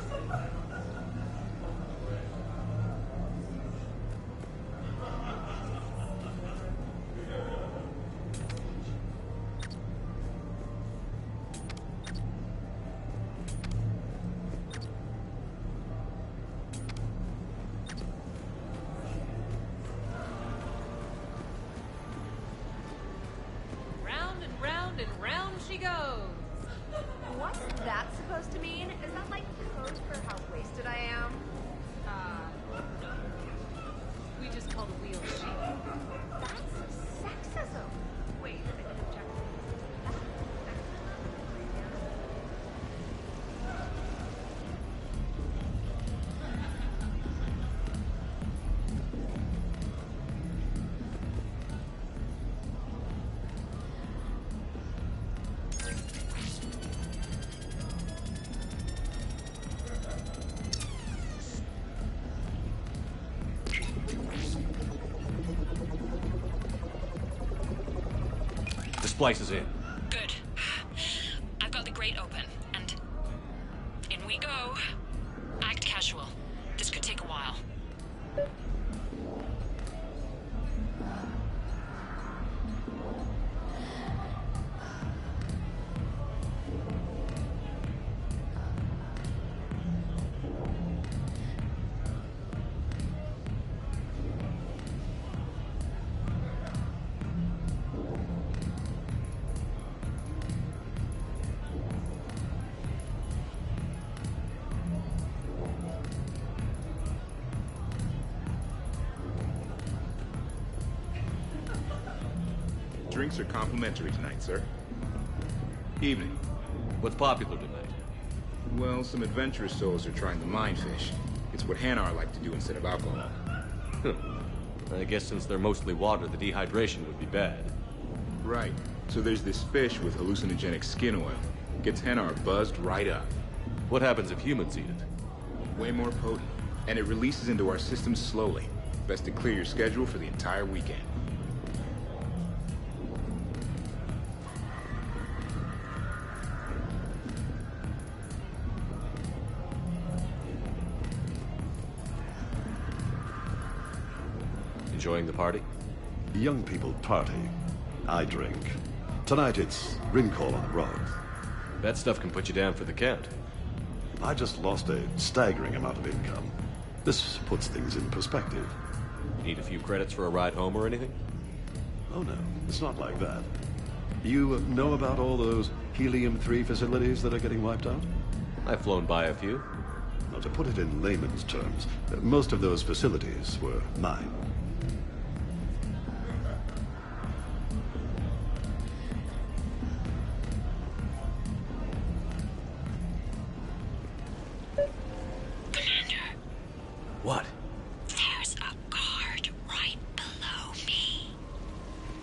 Round and round and round she goes. What's that supposed to mean? Is that like code for how wasted I am? No. We just call the wheel she. That's sexism. Wait, I didn't check. The splice is in. Good. I've got the grate open, and in we go. Act casual. This could take a while. Drinks are complimentary tonight, sir. Evening. What's popular tonight? Well, some adventurous souls are trying the mind fish. It's what Hanar like to do instead of alcohol. I guess since they're mostly water, the dehydration would be bad. Right. So there's this fish with hallucinogenic skin oil. Gets Hanar buzzed right up. What happens if humans eat it? Way more potent. And it releases into our system slowly. Best to clear your schedule for the entire weekend. Enjoying the party? Young people party. I drink. Tonight it's ring call on the rocks. That stuff can put you down for the count. I just lost a staggering amount of income. This puts things in perspective. Need a few credits for a ride home or anything? Oh no, it's not like that. You know about all those Helium-3 facilities that are getting wiped out? I've flown by a few. Now, to put it in layman's terms, most of those facilities were mine. What? There's a guard right below me.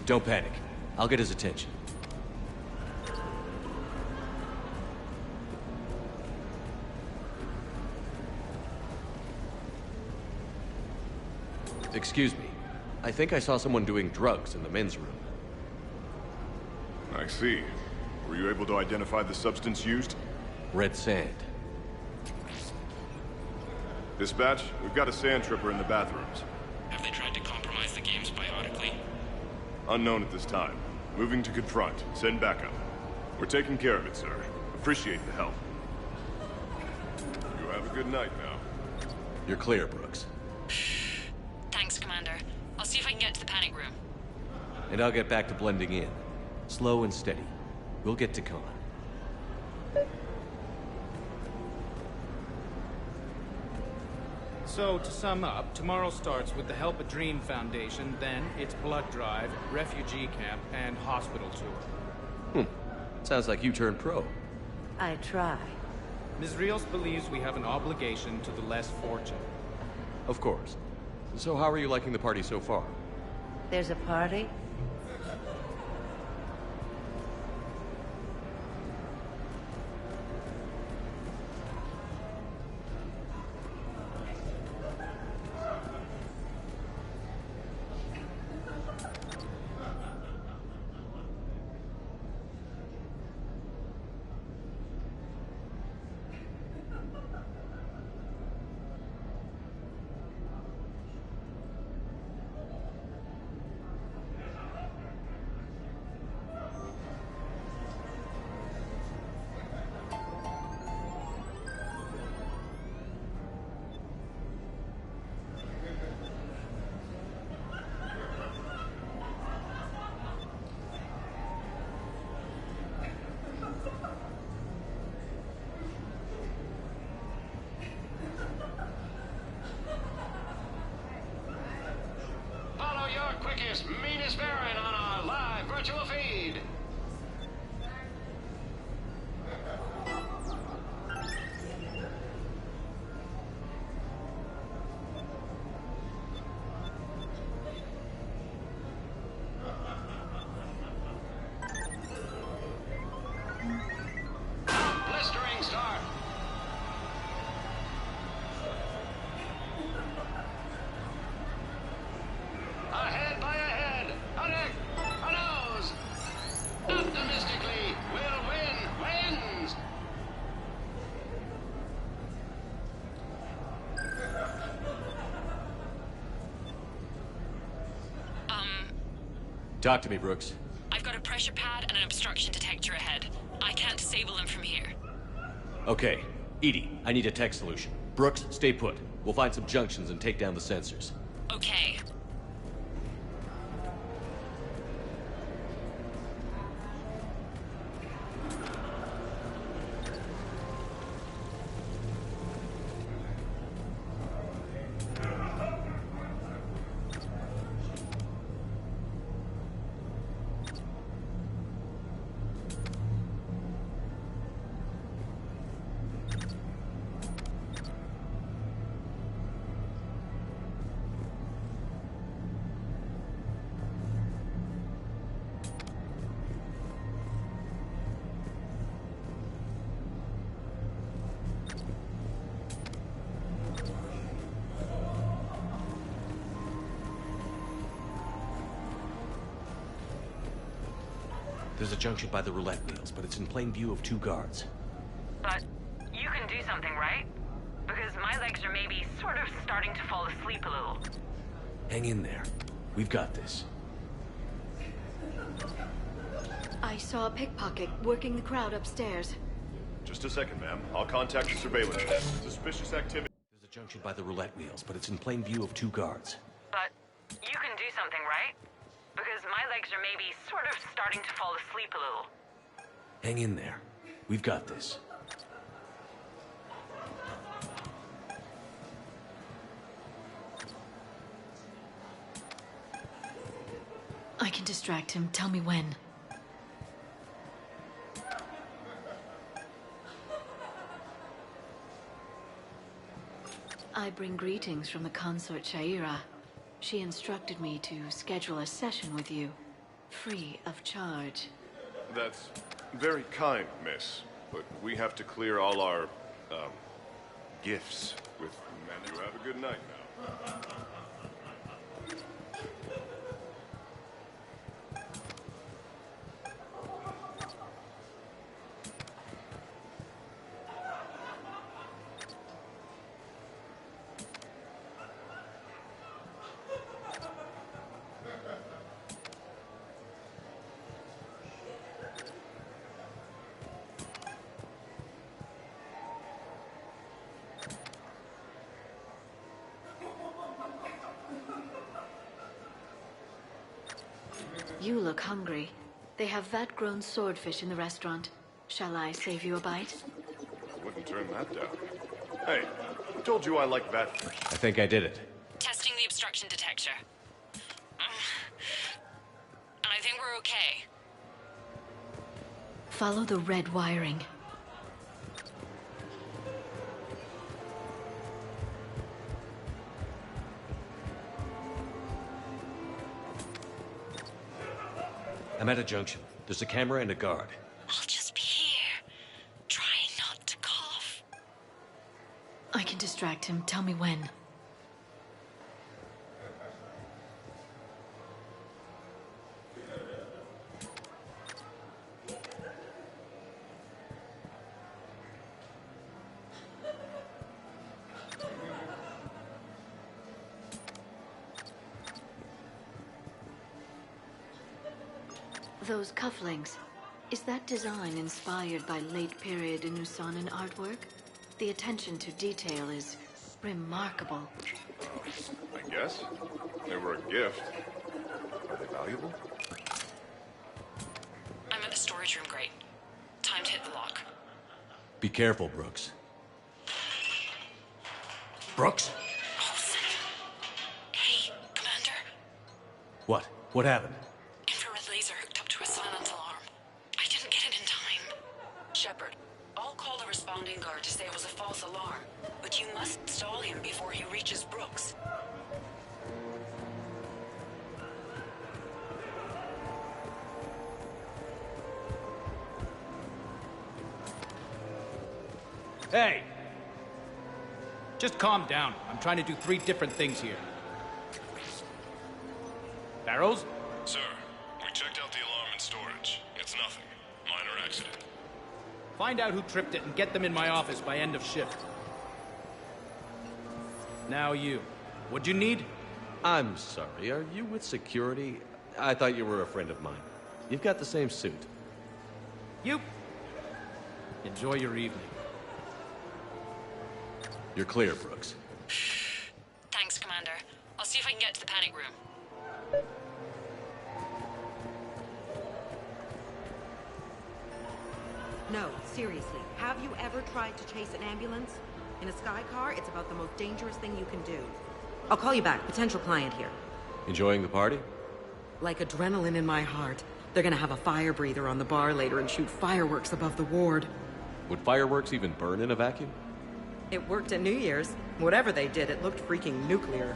Don't panic. I'll get his attention. Excuse me. I think I saw someone doing drugs in the men's room. I see. Were you able to identify the substance used? Red sand. Dispatch, we've got a sand tripper in the bathrooms. Have they tried to compromise the games biotically? Unknown at this time. Moving to confront. Send backup. We're taking care of it, sir. Appreciate the help. You have a good night now. You're clear, Brooks. Thanks, Commander. I'll see if I can get to the panic room. And I'll get back to blending in. Slow and steady. We'll get to Khan. So, to sum up, tomorrow starts with the Help a Dream Foundation, then it's blood drive, refugee camp, and hospital tour. Sounds like you turned pro. I try. Ms. Rios believes we have an obligation to the less fortunate. Of course. So how are you liking the party so far? There's a party? Quickest, meanest Baron on our live virtual feed. Blistering start. Ahead by a head, a neck, a nose. Optimistically, will win, wins. Talk to me, Brooks. I've got a pressure pad and an obstruction detector ahead. I can't disable them from here. Okay. Edie, I need a tech solution. Brooks, stay put. We'll find some junctions and take down the sensors. Okay. There's a junction by the roulette wheels, but it's in plain view of 2 guards. But you can do something, right? Because my legs are maybe sort of starting to fall asleep a little. Hang in there. We've got this. I saw a pickpocket working the crowd upstairs. Just a second, ma'am. I'll contact the surveillance. Suspicious activity. There's a junction by the roulette wheels, but it's in plain view of 2 guards. But you can do something, right? Because my legs are maybe sort of starting to fall asleep a little. Hang in there. We've got this. I can distract him. Tell me when. I bring greetings from the consort Shaira. She instructed me to schedule a session with you, free of charge. That's very kind, miss. But we have to clear all our, gifts with men. You have a good night now. You look hungry. They have vat-grown swordfish in the restaurant. Shall I save you a bite? Wouldn't turn that down. Hey, who told you I like that fish? I think I did it. Testing the obstruction detector. And I think we're okay. Follow the red wiring. I'm at a junction. There's a camera and a guard. I'll just be here. Try not to cough. I can distract him. Tell me when. Those cufflinks, is that design inspired by late-period Inusanan artwork? The attention to detail is remarkable. I guess. They were a gift. Are they valuable? I'm at the storage room grate. Time to hit the lock. Be careful, Brooks. Brooks? Hey, Commander. What? What happened? Infrared laser hooked up to a silent alarm. I didn't get it in time. Shepard, I'll call the responding guard to say it was a false alarm, but you must stall him before he reaches Brooks. Hey! Just calm down. I'm trying to do 3 different things here. Barrows? Sir, we checked out the alarm in storage. It's nothing. Minor accident. Find out who tripped it and get them in my office by end of shift. Now you. What'd you need? I'm sorry, are you with security? I thought you were a friend of mine. You've got the same suit. You. Enjoy your evening. You're clear, Brooks. Thanks, Commander. I'll see if I can get to the panic room. No, seriously. Have you ever tried to chase an ambulance? In a sky car, it's about the most dangerous thing you can do. I'll call you back. Potential client here. Enjoying the party? Like adrenaline in my heart. They're gonna have a fire breather on the bar later and shoot fireworks above the ward. Would fireworks even burn in a vacuum? It worked at New Year's. Whatever they did, it looked freaking nuclear.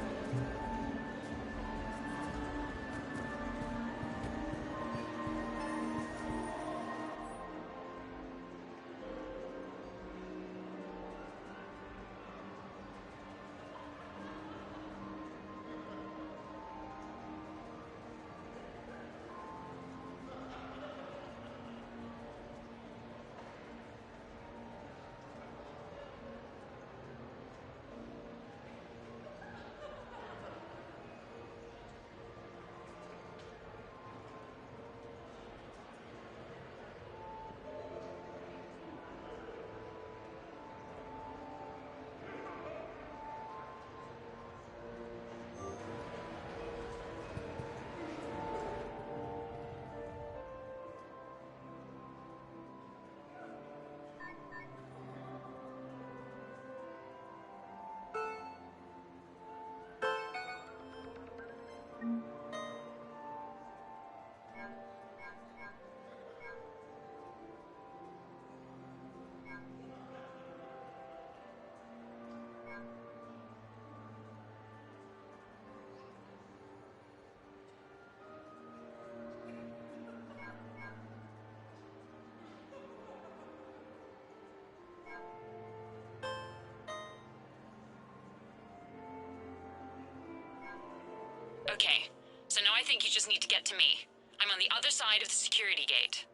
Okay, so now I think you just need to get to me. I'm on the other side of the security gate.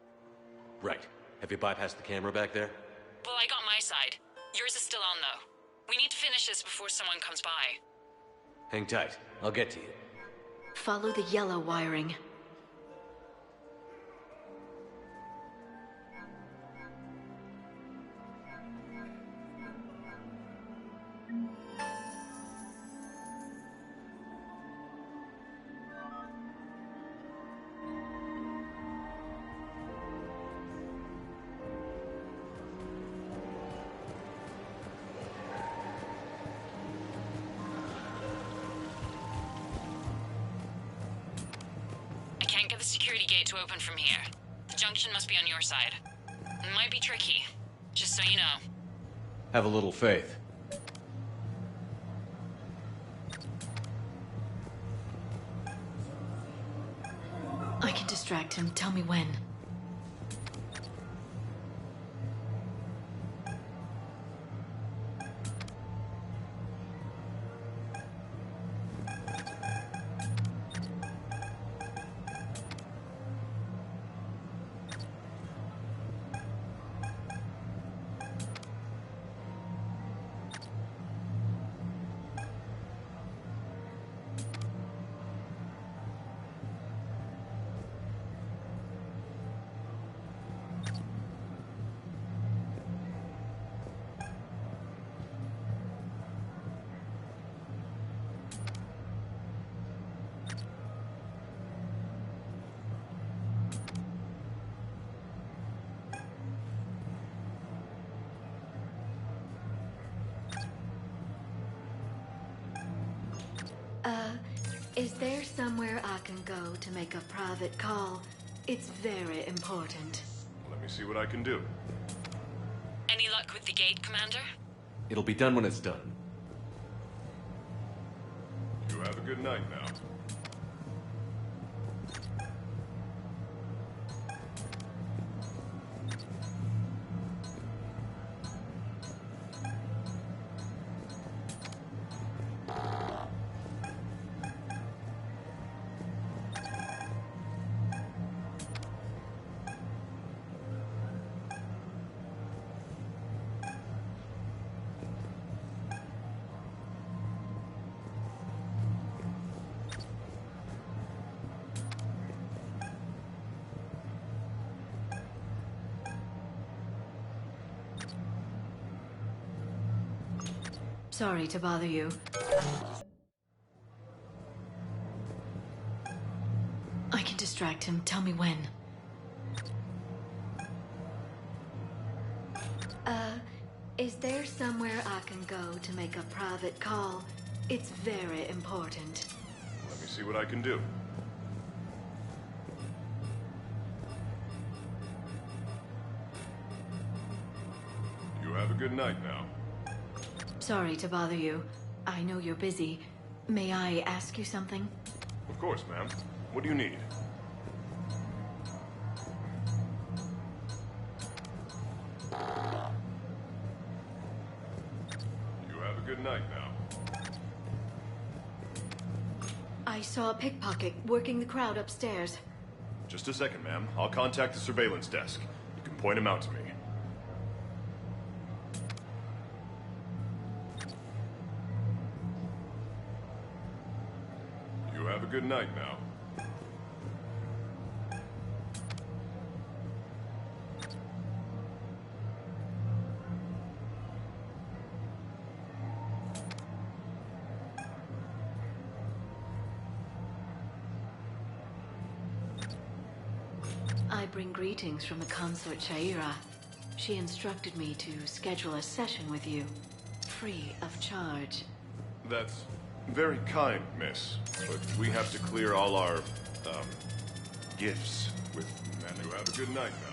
Right. Have you bypassed the camera back there? Well, I got my side. Yours is still on, though. We need to finish this before someone comes by. Hang tight. I'll get to you. Follow the yellow wiring. Security gate to open from here. The junction must be on your side. It might be tricky, just so you know. Have a little faith. I can distract distract him. Tell me when. Is there somewhere I can go to make a private call? It's very important. Let me see what I can do. Any luck with the gate, Commander? It'll be done when it's done. You have a good night now. Sorry to bother you. I can distract him. Tell me when. Is there somewhere I can go to make a private call? It's very important. Let me see what I can do. You have a good night now. Sorry to bother you. I know you're busy. May I ask you something? Of course, ma'am. What do you need? You have a good night now. I saw a pickpocket working the crowd upstairs. Just a second, ma'am. I'll contact the surveillance desk. You can point him out to me. You have a good night now. I bring greetings from the consort Shaira. She instructed me to schedule a session with you, free of charge. That's very kind, miss. But we have to clear all our, gifts with men who have a good night now.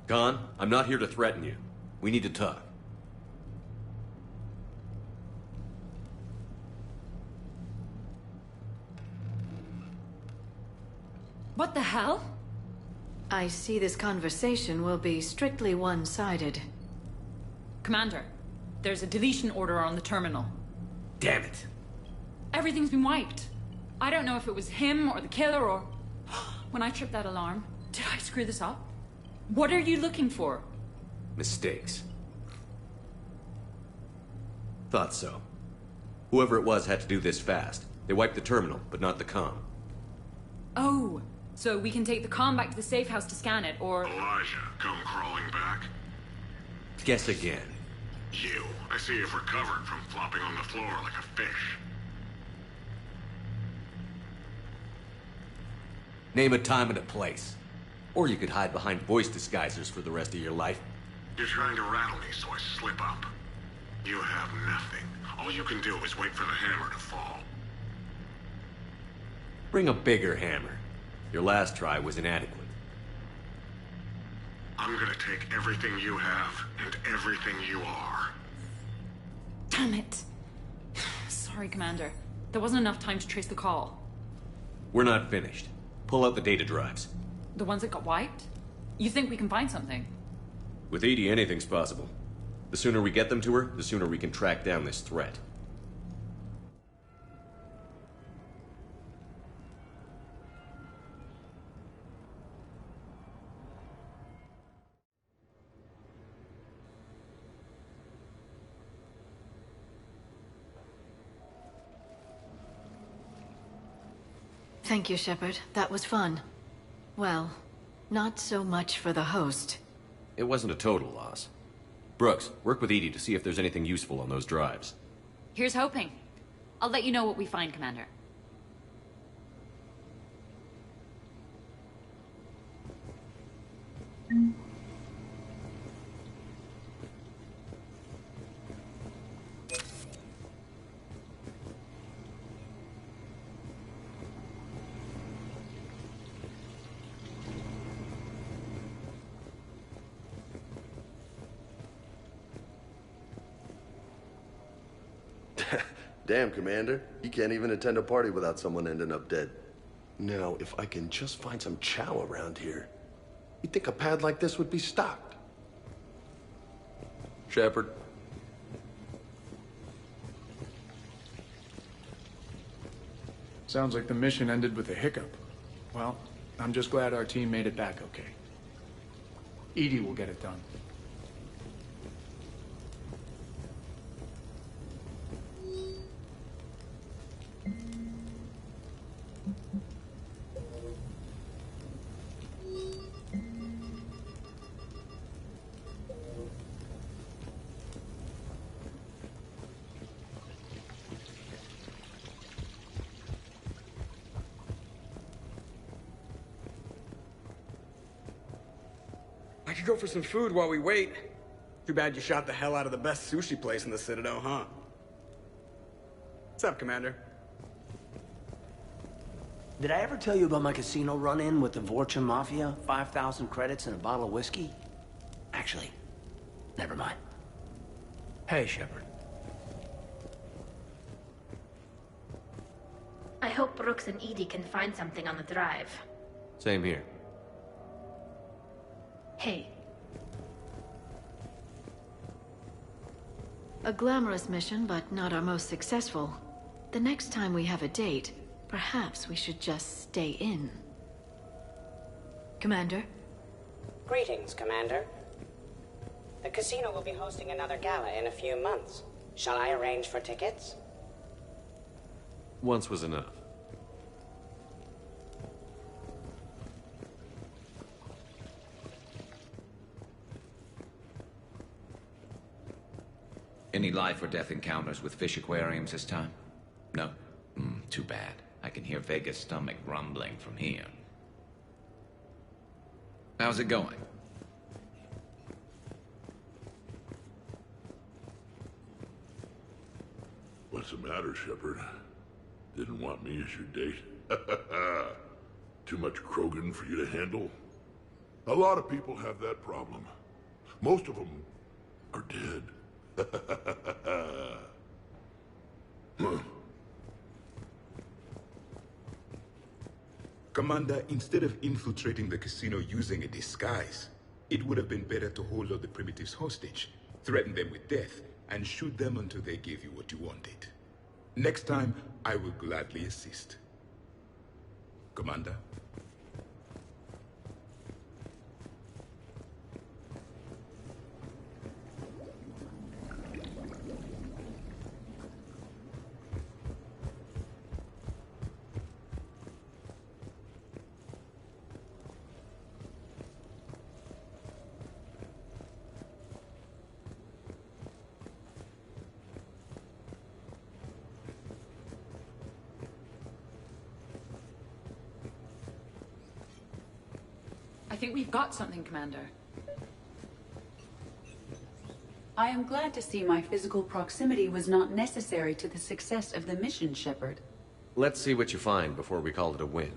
Khan, I'm not here to threaten you. We need to talk. What the hell? I see this conversation will be strictly one-sided. Commander, there's a deletion order on the terminal. Damn it. Everything's been wiped. I don't know if it was him or the killer or... When I tripped that alarm, did I screw this up? What are you looking for? Mistakes. Thought so. Whoever it was had to do this fast. They wiped the terminal, but not the comm. Oh, so we can take the comm back to the safe house to scan it, or... Elijah, come crawling back. Guess again. You. I see you've recovered from flopping on the floor like a fish. Name a time and a place. Or you could hide behind voice disguisers for the rest of your life. You're trying to rattle me, so I slip up. You have nothing. All you can do is wait for the hammer to fall. Bring a bigger hammer. Your last try was inadequate. I'm gonna take everything you have and everything you are. Damn it. Sorry, Commander. There wasn't enough time to trace the call. We're not finished. Pull out the data drives. The ones that got wiped? You think we can find something? With Edie, anything's possible. The sooner we get them to her, the sooner we can track down this threat. Thank you, Shepard. That was fun. Well, not so much for the host. It wasn't a total loss. Brooks, work with Edie to see if there's anything useful on those drives. Here's hoping. I'll let you know what we find, Commander. Damn, Commander. You can't even attend a party without someone ending up dead. Now, if I can just find some chow around here, you'd think a pad like this would be stocked. Shepard. Sounds like the mission ended with a hiccup. Well, I'm just glad our team made it back okay. Edie will get it done. I could go for some food while we wait. Too bad you shot the hell out of the best sushi place in the Citadel, huh? What's up, Commander? Did I ever tell you about my casino run-in with the Vorcha Mafia? 5,000 credits and a bottle of whiskey? Actually, never mind. Hey, Shepard. I hope Brooks and Edie can find something on the drive. Same here. Hey. A glamorous mission, but not our most successful. The next time we have a date, perhaps we should just stay in. Commander? Greetings, Commander. The casino will be hosting another gala in a few months. Shall I arrange for tickets? Once was enough. Any life or death encounters with fish aquariums this time? No? Too bad. I can hear Vega's stomach rumbling from here. How's it going? What's the matter, Shepard? Didn't want me as your date? Too much Krogan for you to handle? A lot of people have that problem. Most of them are dead. Commander, instead of infiltrating the casino using a disguise, it would have been better to hold all the primitives hostage, threaten them with death, and shoot them until they gave you what you wanted. Next time, I will gladly assist. Commander? I think we've got something, Commander. I am glad to see my physical proximity was not necessary to the success of the mission, Shepard. Let's see what you find before we call it a win.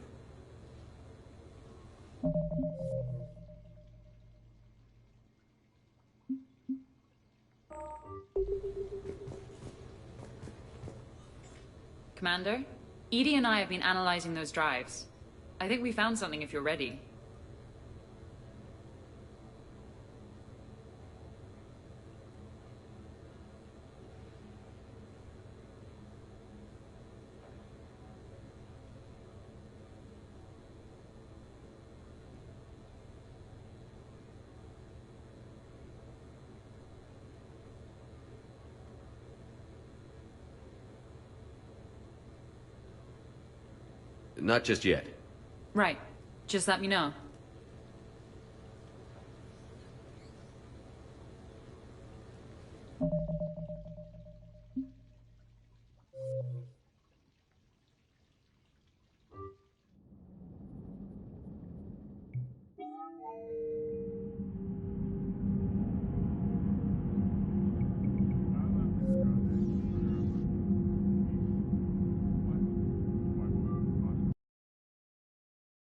Commander, Edie and I have been analyzing those drives. I think we found something if you're ready. Not just yet. Right. Just let me know.